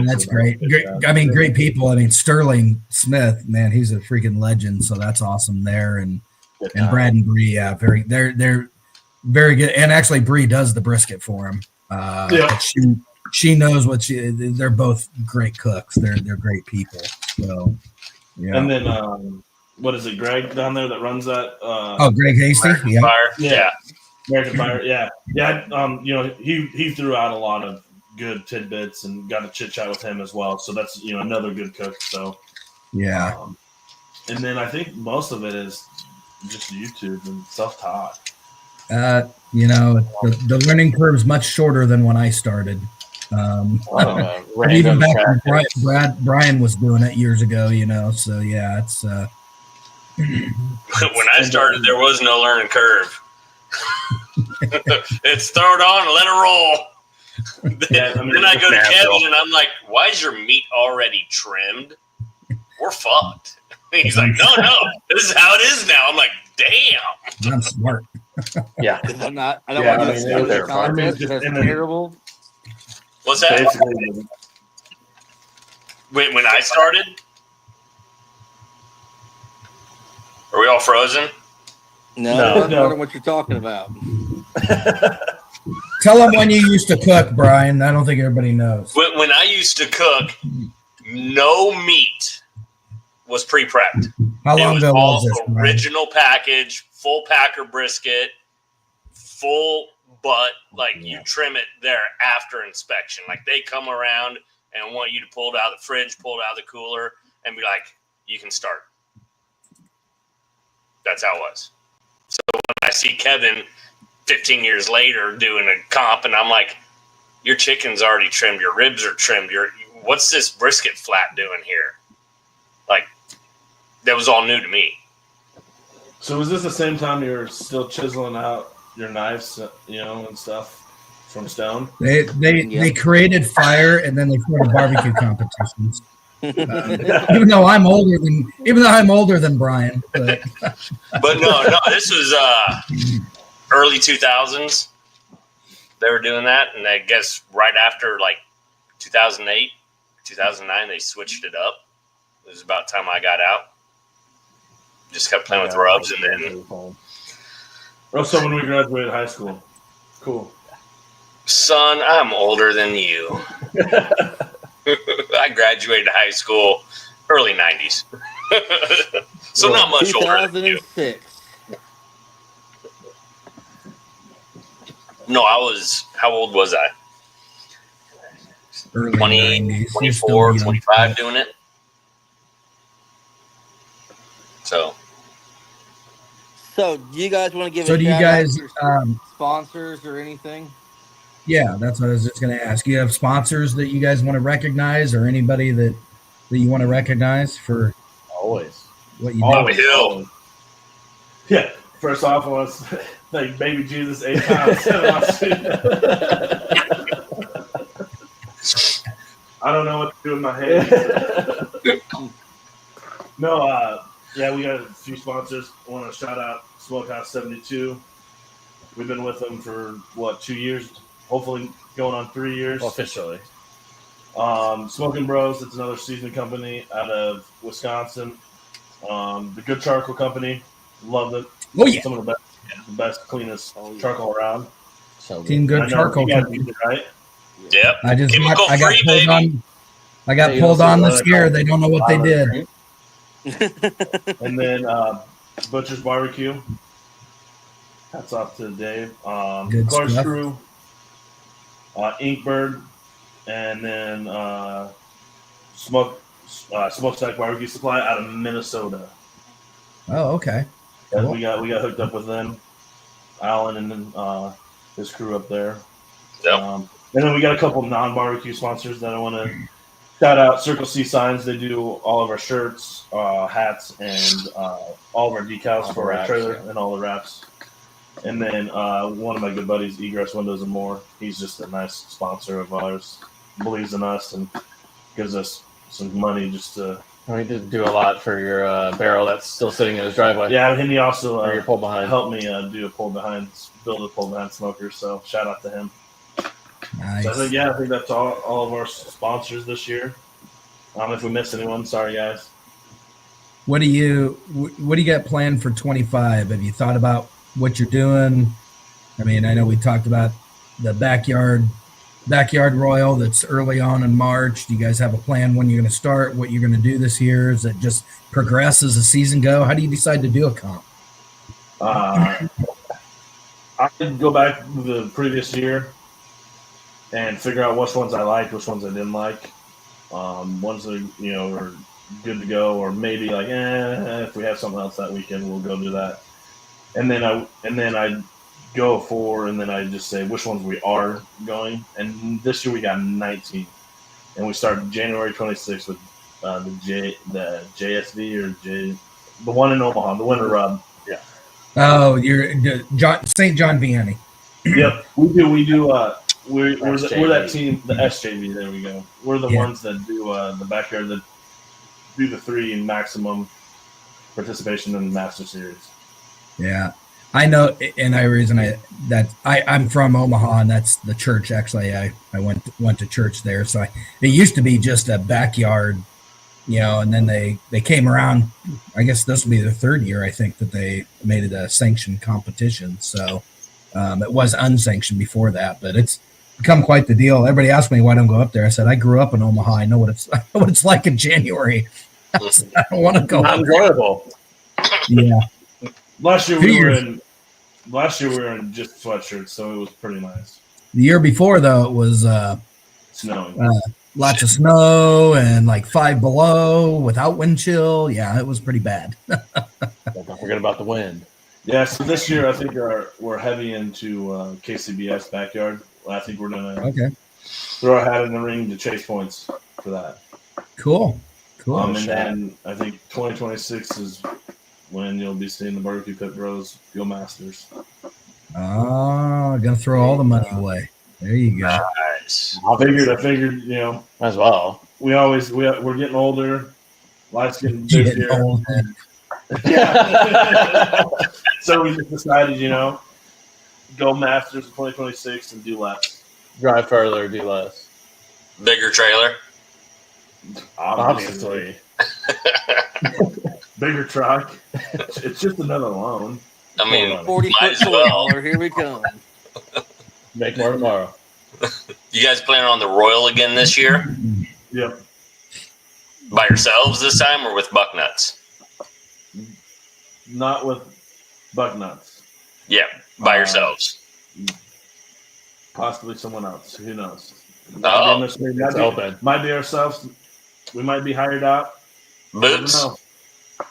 That's great. Great people. Sterling Smith, man, he's a freaking legend. So that's awesome there. And Brad and Bree, they're very good. And actually, Bree does the brisket for him. She knows they're both great cooks. They're great people. So. Yeah. And then, what is it, Greg down there that runs that? Greg Hasty? American Fire. Yeah. American Fire, yeah. He threw out a lot of good tidbits and got to chit-chat with him as well. So that's, another good cook. So, yeah. And then I think most of it is just YouTube and self-taught. The learning curve is much shorter than when I started. Even back when Brian was doing it years ago, so yeah, it's when I started there was no learning curve. It's throw it on and let it roll. Then I go to Kevin and I'm like, why is your meat already trimmed? We're fucked. And he's like, no, this is how it is now. I'm like, Damn. I'm smart. Yeah. Because I don't Yeah, want I to mean, do they're a there for it. contest. Just- That's and then- terrible. What's that? Basically, When I started? Are we all frozen? No, No. I'm No. wondering what you're talking about. Tell them when you used to cook, Brian. I don't think everybody knows. When I used to cook, no meat was pre-prepped. How It long was ago all was this, Brian? original package, full packer brisket, full butt. Like you trim it there after inspection. Like they come around and want you to pull it out of the fridge, pull it out of the cooler, and be like, "You can start." That's how it was. So when I see Kevin 15 years later doing a comp, and I'm like, "Your chicken's already trimmed. Your ribs are trimmed. What's this brisket flat doing here?" Like that was all new to me. so was this the same time you were still chiseling out your knives, and stuff from stone? They created fire and then they started barbecue competitions. Even though I'm older than Brian, but But no, this was early 2000s. They were doing that, and I guess right after like 2008, 2009, they switched it up. It was about time I got out. Just kept playing with rubs, and then So when we graduated high school. Cool. son, I'm older than you. I graduated high school early 90s. So not much older than you. 2006. No, how old was I? early 20, 90s. 24, You're still young. 25 doing it. So So, do you guys want to give So a do you shout guys? out to your sponsors or anything? Yeah, that's what I was just going to ask. You have sponsors that you guys want to recognize, or anybody that you want to recognize for Always. what you Bobby do? Hill. Yeah. First off, I want to thank Baby Jesus 8 times. I don't know what to do with my head. No, yeah, we got a few sponsors. I want to shout out Smokehouse 72. We've been with them for 2 years? Hopefully going on 3 years. Officially. Smoking Bros, it's another seasoning company out of Wisconsin. The Good Charcoal Company, love it. Oh yeah, Some of the best, cleanest charcoal around. So Team I Good know Charcoal you guys Company. use it, right? Yep. I just Chemical I got free, pulled baby. on. I got Hey, pulled also, on this year. They don't know what they did. And then Butcher's Barbecue. Hats off to Dave. Good Clark's stuff. Crew, Inkbird, and then Smokestack Barbecue Supply out of Minnesota. Oh, okay. Yeah, Cool. we got hooked up with them. Alan and then his crew up there. Yep. And then we got a couple non-barbecue sponsors that I want to shout out. Circle C Signs. They do all of our shirts, hats, and all of our decals All the for our wraps, trailer yeah. and all the wraps. And then one of my good buddies, Egress Windows and More. He's just a nice sponsor of ours. Believes in us and gives us some money just to. We did do a lot for your barrel that's still sitting in his driveway. Yeah, and he also Or your pull behind. helped me do a build a pull behind smoker. So shout out to him. Nice. So I think that's all of our sponsors this year. If we missed anyone, sorry guys. What do you got planned for 25? Have you thought about what you're doing? I mean, I know we talked about the backyard royal that's early on in March. Do you guys have a plan when you're going to start? What you're going to do this year? Is it just progress as the season go? How do you decide to do a comp? I could go back to the previous year and figure out which ones I liked, which ones I didn't like. Ones that are good to go, or maybe like, if we have something else that weekend, we'll go do that. And then I go for, and then I just say which ones we are going. And this year we got 19, and we started January 26th with the JSV or the one in Omaha, the Winter Rub. Yeah. Oh, you're St. John Vianney. Yep, we do. We're SJV. that team, the SJV. There we go. We're the ones that do the backyard, that do the 3 maximum participation in the Master Series. Yeah, I know, and I'm from Omaha, and that's the church. Actually, I went to church there, so it used to be just a backyard, and then they came around. I guess this will be the third year, I think, that they made it a sanctioned competition. So it was unsanctioned before that, but it's become quite the deal. Everybody asked me why I don't go up there. I said I grew up in Omaha. I know what it's like in January. I don't want to go. Not enjoyable. Yeah. Last year we were in just sweatshirts, so it was pretty nice. The year before, though, it was snowing. Lots of snow and like 5 below without wind chill. Yeah, it was pretty bad. Don't forget about the wind. Yeah, so this year I think we're heavy into KCBS backyard. I think we're gonna throw our hat in the ring to chase points for that. Cool. And then I think 2026 is when you'll be seeing the BBQ Pit Bros go Masters. Oh, gonna throw all the money away. There you go. Nice. I figured, as well. We're getting older. Life's getting busier. Yeah. So we just decided, go Masters in 2026 and do less. Drive further, do less. Bigger trailer. Obviously. Bigger truck. It's just another loan. I mean, 40 might foot as well. trailer. Here we come. Make more tomorrow. You guys planning on the Royal again this year? Yep. By yourselves this time, or with Bucknuts? Not with Bucknuts. Yeah, by yourselves. Possibly someone else. Who knows? Might be ourselves. We might be hired out. Boots.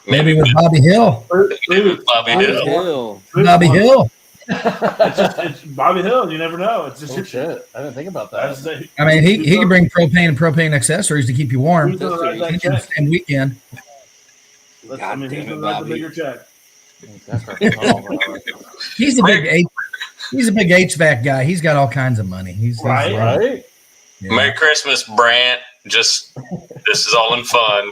Maybe with Bobby Hill. Bobby Hill. Bobby Hill. It's Bobby Hill. You never know. It's just shit. I didn't think about that. I mean, he can bring propane and propane accessories to keep you warm. And weekend. I mean, he's the bigger check. He's a big HVAC guy. He's got all kinds of money. He's right. Yeah. Merry Christmas, Brant. This is all in fun.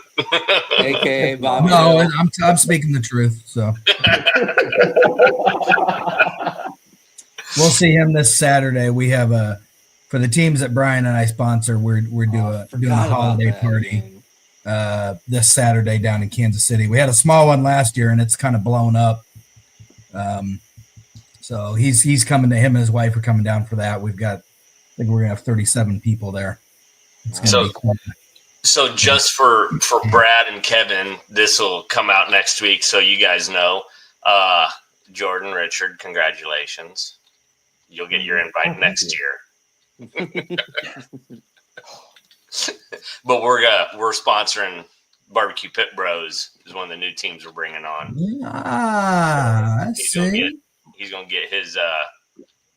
AKA Bobby. No, I'm speaking the truth. So we'll see him this Saturday. We have for the teams that Brian and I sponsor. We're doing a holiday party this Saturday down in Kansas City. We had a small one last year, and it's kind of blown up. So he's coming to him and his wife are coming down for that. I think we're gonna have 37 people there. So just for Brad and Kevin, this will come out next week, so you guys know. Jordan, Richard, congratulations. You'll get your invite next year. But we're sponsoring BBQ Pit Bros is one of the new teams we're bringing on. I see. He's gonna get his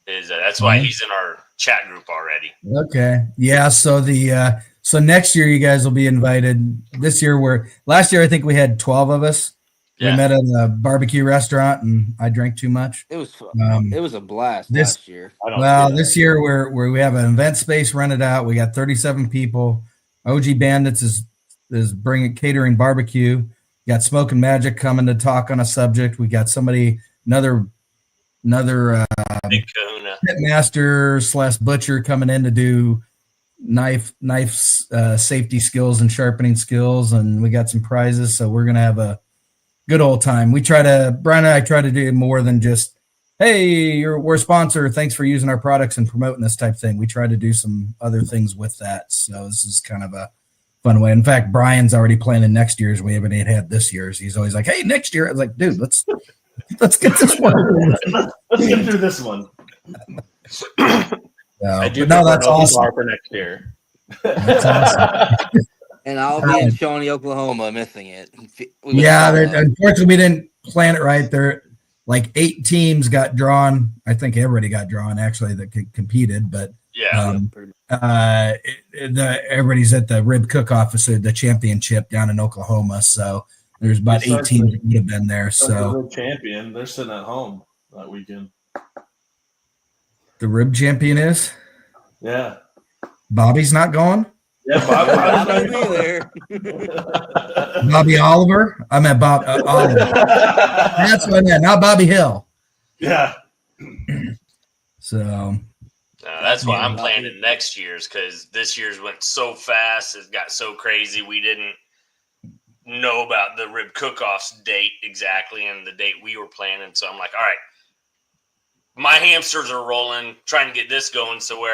that's why he's in our chat group already. Okay. Yeah. So so next year you guys will be invited. This year last year I think we had 12 of us. Yeah. We met at a barbecue restaurant and I drank too much. It was fun. It was a blast last year. This year we have an event space rented out. We got 37 people. OG Bandits is bringing catering barbecue. We got Smoking Magic coming to talk on a subject. We got another Big Kahuna. pitmaster / butcher coming in to do knife safety skills and sharpening skills, and we got some prizes. So we're gonna have a good old time. Brian and I try to do more than just, hey, we're a sponsor, thanks for using our products and promoting this type thing. We try to do some other things with that. So this is kind of a fun way. In fact, Brian's already planning next year's. We haven't had this year's. He's always like, hey, next year. I was like, dude, let's get this one. Let's get through this one. That's awesome for next year. That's awesome. And I'll be in Shawnee, Oklahoma, missing it. Unfortunately, we didn't plan it right. There, like 8 teams got drawn. I think everybody got drawn actually that competed, but everybody's at the Rib Cook-Off, the championship down in Oklahoma. So there's about 8 teams that would have been there. So the champion, they're sitting at home that weekend. The rib champion is? Yeah. Bobby's not going? Yeah, Bobby Bob. will be there. Bobby Oliver. I meant Bob Oliver. That's what I meant, not Bobby Hill. Yeah. So That's why Yeah, I'm Bobby. planning next year's, because this year's went so fast. It got so crazy. We didn't know about the rib cook-off's date exactly and the date we were planning. So I'm like, all right, my hamsters are rolling, trying to get this going. So all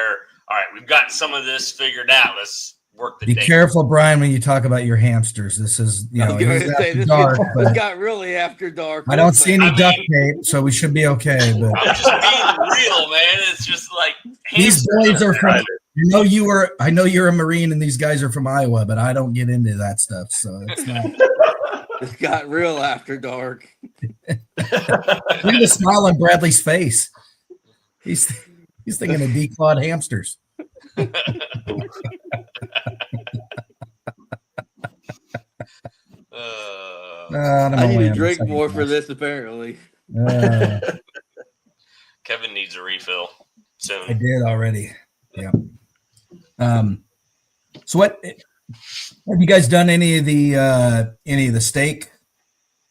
right, we've got some of this figured out. Let's work the be date. careful, Brian, when you talk about your hamsters. This is, I was going he's to say, after this, dark, this but got really after dark. I don't see any I mean- duct tape, so we should be okay. But I'm just being real, man. It's just like these hamsters. boys are from. I know you're a Marine, and these guys are from Iowa, but I don't get into that stuff, so it's not. It got real after dark. Look at the smile on Bradley's face. He's thinking of declawed hamsters. I need to drink more for this, apparently. Kevin needs a refill soon. I did already. Yeah. So what have you guys done? Any of the steak,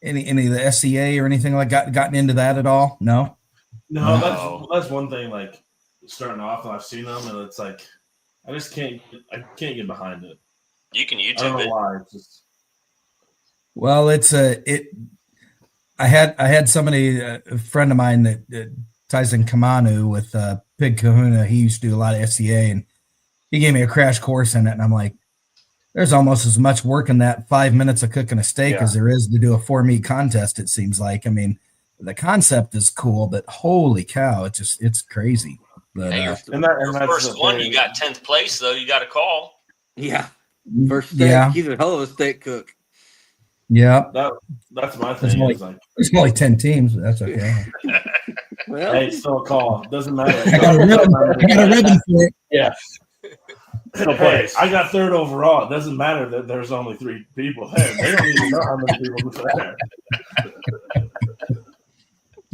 any of the SCA or anything like gotten into that at all? No. No, that's one thing. Like starting off, I've seen them, and it's like I just can't get behind it. You can I don't YouTube know it. why. It's just Well, I had somebody, a friend of mine that ties in Kamanu with Pig Kahuna. He used to do a lot of SCA, and he gave me a crash course in it. And I'm like, there's almost as much work in that 5 minutes of cooking a steak as there is to do a 4-meat contest. It seems like. I mean, the concept is cool, but holy cow, it's crazy. But Hey, and your that's first the one, thing. you got 10th place, though. You got a call. Yeah. First steak. Yeah. He's a hell of a steak cook. yeah, That's my There's thing. only- Is like, there's only 10 teams, but that's okay. Well, hey, it's still a call. Doesn't matter. I got a ribbon for it. Yeah. Hey, I got third overall. It doesn't matter that there's only 3 people there. They don't even know how many people are there.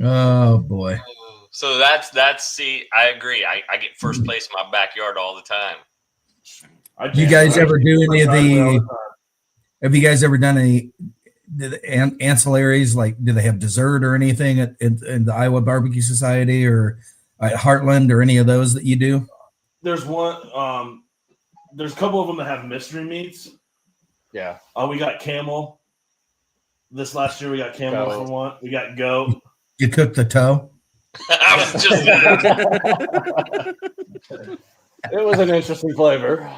Oh boy. So that's see, I agree. I get first place in my backyard all the time. Do you guys ever do any of Driveway all the? time. Have you guys ever done any ancillaries? Like, do they have dessert or anything at the Iowa BBQ Society or at Heartland or any of those that you do? There's one. There's a couple of them that have mystery meats. Yeah. We got camel. This last year we got camel Goat. for one. We got goat. You cook the toe. I was just It was an interesting flavor.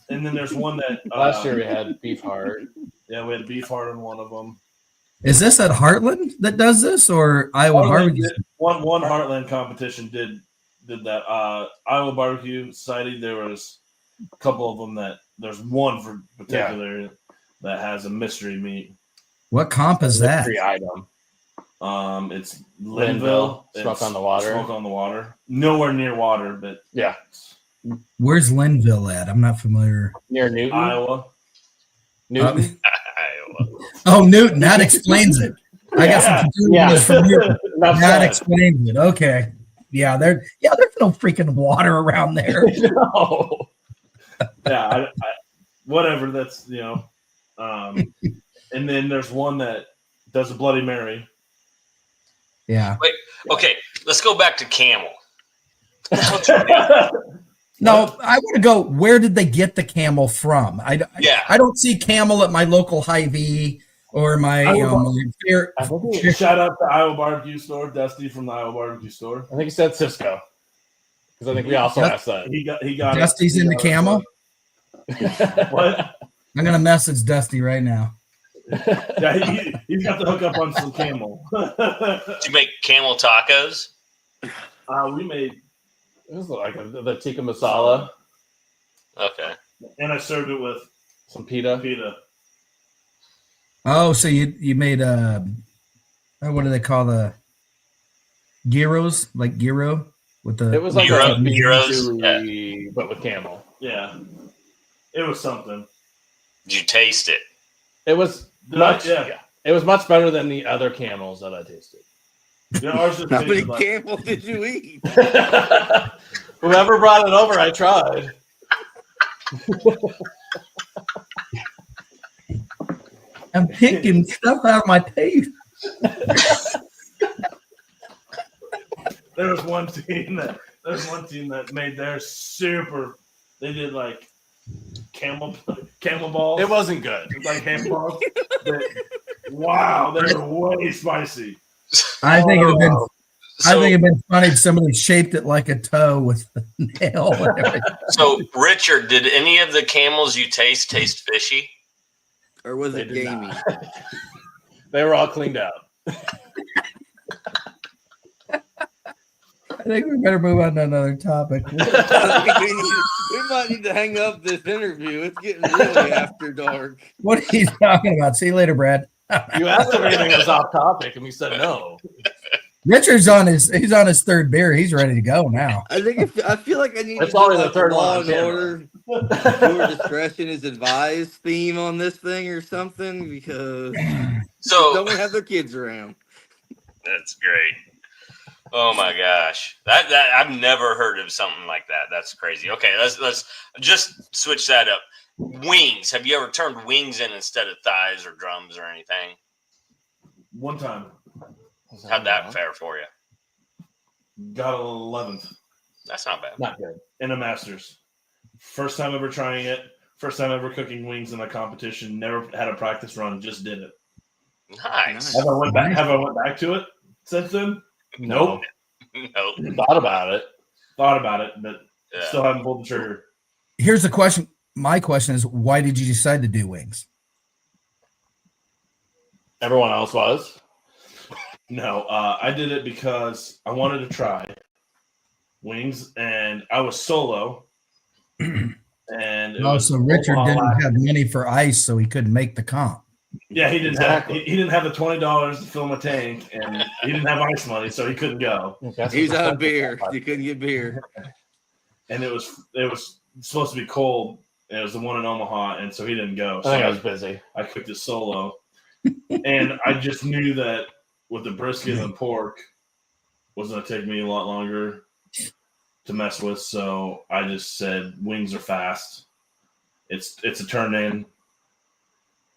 And then there's one that Last year we had beef heart. Yeah, we had beef heart in one of them. Is this at Heartland that does this or Iowa Barbecue? One Heartland competition did that. Iowa BBQ Society. There was a couple of them that there's one for particular that has a mystery meat. What comp is that? Mystery item. It's Linville. Smoke It's on the water. Smoke on the water. Nowhere near water, but Yeah. Where's Linville at? I'm not familiar. Near Newton. Iowa. Newton. Oh, Newton. That explains it. I got some confusion from Newton. Enough That said. explains it. Okay. Yeah, there's no freaking water around there. No. Yeah, whatever. That's and then there's one that does a Bloody Mary. Yeah. Okay, let's go back to camel. No, I want to go. Where did they get the camel from? I don't see camel at my local Hy-Vee or my fair. I think he, Shout out to Iowa Barbecue Store, Dusty from the Iowa Barbecue Store. I think he said Cisco. Because I think we also asked that. He got Dusty's in the camel. What? I'm gonna message Dusty right now. Yeah, he's got the hookup on some camel. Did you make camel tacos? We made, It was like the tikka masala, Okay. and I served it with some pita. pita. Oh, so you made what do they call the gyros? Like gyro with the. It was like Gyro- a beef gyros, chewy, but with camel. Yeah, it was something. Did you taste it? It was Yeah. It was much better than the other camels that I tasted. Ours just how many tasted like, camels did you eat? Whoever brought it over, I tried. I'm picking stuff out of my teeth. There was one team that made theirs super. They did like camel balls. It wasn't good. Like handballs. Wow, they were way spicy. I think it'd been. I So, think it'd been funny if somebody shaped it like a toe with a nail. And everything. so Richard, did any of the camels you taste fishy? Or was They it did gamey? not. They were all cleaned out. I think we better move on to another topic. we might need to hang up this interview. It's getting really after dark. What are you talking about? See you later, Brad. You asked if anything was off topic, and we said no. Richard's he's on his third beer. He's ready to go now. I feel like I need It's to already do the like third Law one on and camera. Order. Your discretion is advised theme on this thing or something because So don't have their kids around. that's great. Oh my gosh, that I've never heard of something like that. That's crazy. Okay, let's just switch that up. Wings. Have you ever turned wings in instead of thighs or drums or anything? One time, How'd that fare for you? got 11th That's not bad. Not good. in a Masters. First time ever trying it. First time ever cooking wings in a competition. Never had a practice run. Just did it. Nice. Have I went back to it since then? Nope. Nope. Thought about it. Thought about it, but Yeah. still haven't pulled the trigger. Here's the question. My question is, why did you decide to do wings? Everyone else was. No, I did it because I wanted to try wings, and I was solo. And it Oh, was so Richard Omaha didn't last- have money for ice, so he couldn't make the comp. Yeah, he didn't Exactly. have he didn't have the $20 to fill my tank, and he didn't have ice money, so he couldn't go. He's out of beer. You couldn't get beer. And it was supposed to be cold, and it was the one in Omaha, and so he didn't go. I So think I was busy. I cooked it solo, and I just knew that with the brisket and pork was going to take me a lot longer to mess with. So I just said wings are fast. It's a turn in.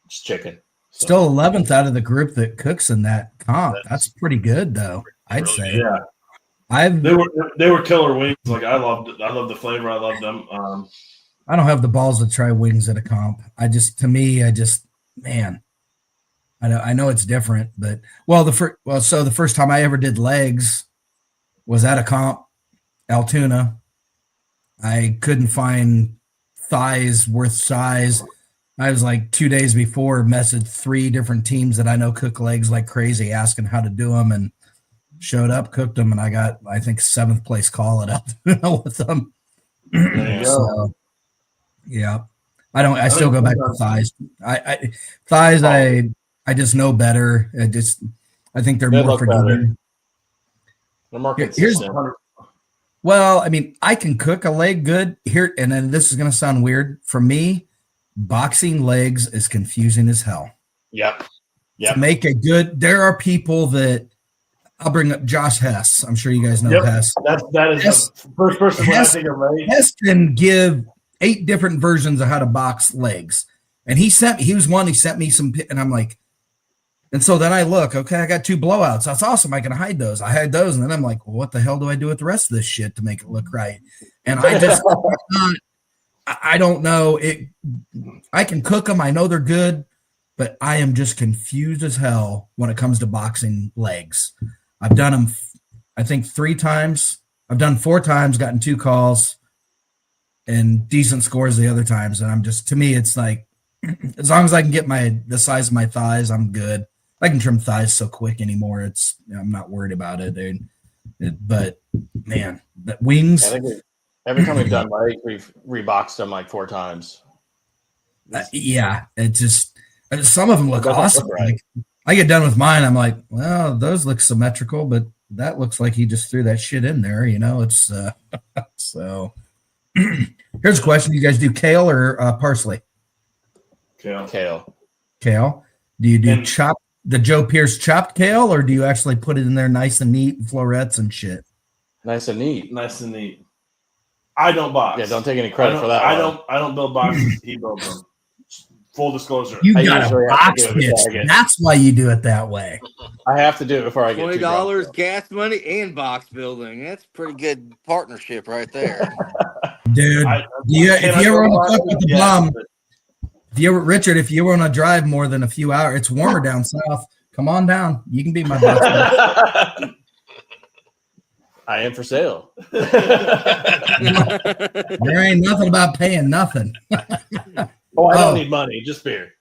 It's chicken. So, Still 11th out of the group that cooks in that comp. That's pretty good, though. I'd Really say. yeah, I've they were killer wings. Like I loved the flavor. I loved them. I don't have the balls to try wings at a comp. Man, I know it's different, but so the first time I ever did legs was at a comp, Altoona. I couldn't find thighs worth size. I was like 2 days before messaged 3 different teams that I know cook legs like crazy, asking how to do them, and showed up, cooked them, and I got, I think, 7th place call it up with them. There you go. So, yeah, I still go back to thighs. Thighs. I just know better. I think they're They more look better. forgiving. They're more Here's- consistent. Well, I mean, I can cook a leg good here, and then this is going to sound weird for me. Boxing legs is confusing as hell. Yep. To make a good, there are people that I'll bring up. Josh Hess. I'm sure you guys know Yep. Hess. That is Yes. the first person when I Yes. think of legs. Hess can give 8 different versions of how to box legs, and he sent me some, and I'm like, and so then I look, okay, I got 2 blowouts. That's awesome. I can hide those. I hide those, and then I'm like, well, what the hell do I do with the rest of this shit to make it look right? And I just, I don't know. I can cook them. I know they're good, but I am just confused as hell when it comes to boxing legs. I've done them, I think 3 times. I've done 4 times, gotten 2 calls, and decent scores the other times. And I'm just, to me, it's like, as long as I can get the size of my thighs, I'm good. I can trim thighs so quick anymore. I'm not worried about it, dude. But man, the wings. I think every time we've done legs, we've reboxed them like 4 times. Yeah, it just, some of them look It doesn't awesome. look right. Like, I get done with mine, I'm like, well, those look symmetrical, but that looks like he just threw that shit in there. It's so. Here's a question: do you guys do kale or parsley? Kale. Kale. Do you do And- chopped the Joe Pierce chopped kale, or do you actually put it in there nice and neat, florets and shit? Nice and neat. Nice and neat. I don't box. Yeah, don't take any credit for that. I don't build boxes. He builds them. Full disclosure. You I got usually a have to box do it pitch. before I get- That's why you do it that way. I have to do it before I get too drunk. $20 gas money and box building. That's pretty good partnership right there. Dude, if you ever want to fuck with the bum, Richard, if you want to drive more than a few hours, it's warmer down south. Come on down. You can be my boss. I am for sale. There ain't nothing about paying nothing. Oh, I don't need money, just beer.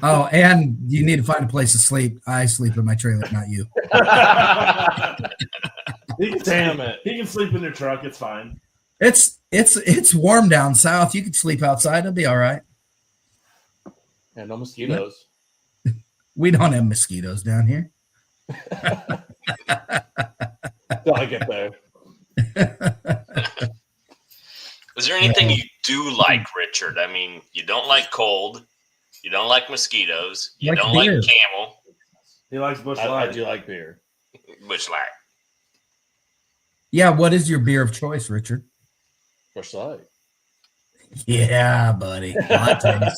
Oh, and you need to find a place to sleep. I sleep in my trailer, not you. Damn it. He can sleep in your truck. It's fine. It's warm down south. You can sleep outside. It'll be all right. And no mosquitoes. We don't have mosquitoes down here. Till I get there. Is there anything you do like, Richard? I mean, you don't like cold. You don't like mosquitoes. You Like don't beer. like camel. He likes Bush I Light. do like beer. Bush Light. Yeah, what is your beer of choice, Richard? Bush Light. Yeah, buddy. Lattes.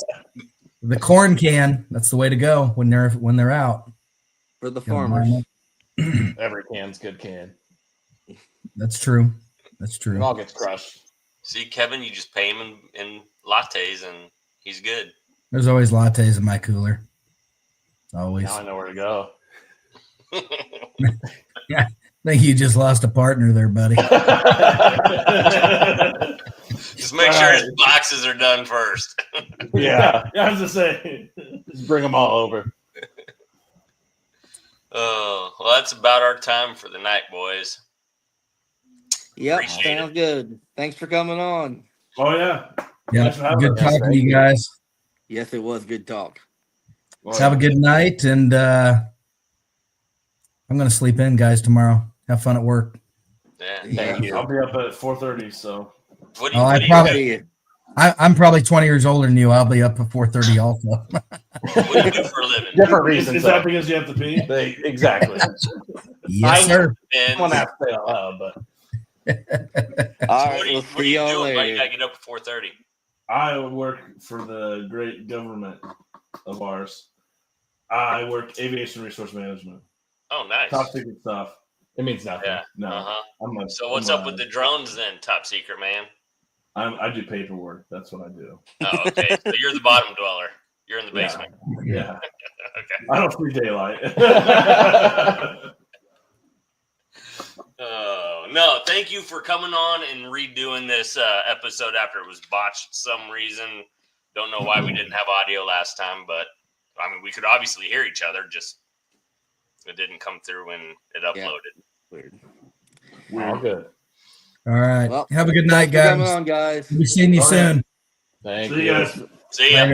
The corn can. That's the way to go when they're out. For the farmers. Every can's good can. That's true. That's It true. all gets crushed. See, Kevin, you just pay him in lattes and he's good. There's always lattes in my cooler. Always. Now I know where to go. I think you just lost a partner there, buddy. Just make sure his boxes are done first. Yeah. I was to say. Just bring them all over. Oh, well, that's about our time for the night, boys. Yep, Appreciate sounds good. Thanks for coming on. Oh, yeah. Yeah, Thanks for having good us. talking to you guys. Yes, it was good talk. Have a good night, and I'm going to sleep in, guys, tomorrow. Have fun at work. Yeah. Thank you. I'll be up at 4:30, so. What do you, Oh, what do you probably- do? See you. I'm probably 20 years older than you. I'll be up at 4:30 also. What do you do for a living? Different Is reasons. that though. because you have to pee? Exactly. Yes, sir. And I want to have to say it out loud, but All what right, are you, we'll what are see you y'all doing? Why you later. gotta get up at 4:30? I work for the great government of ours. I work aviation resource management. Oh, nice. Top secret stuff. it means nothing. Yeah. No. Uh-huh. I'm So what's up with the drones then, top secret man? I do paperwork. That's what I do. Oh, okay. So you're the bottom dweller. You're in the Yeah. basement. Yeah. Okay. I don't see daylight. No, thank you for coming on and redoing this episode after it was botched some reason. Don't know why we didn't have audio last time, but I mean, we could obviously hear each other, just it didn't come through when it uploaded. Weird. All good. All right. Well, Have a good night, Thanks for coming guys. on, guys. We'll be seeing you All right. soon. Thank See you guys. See ya.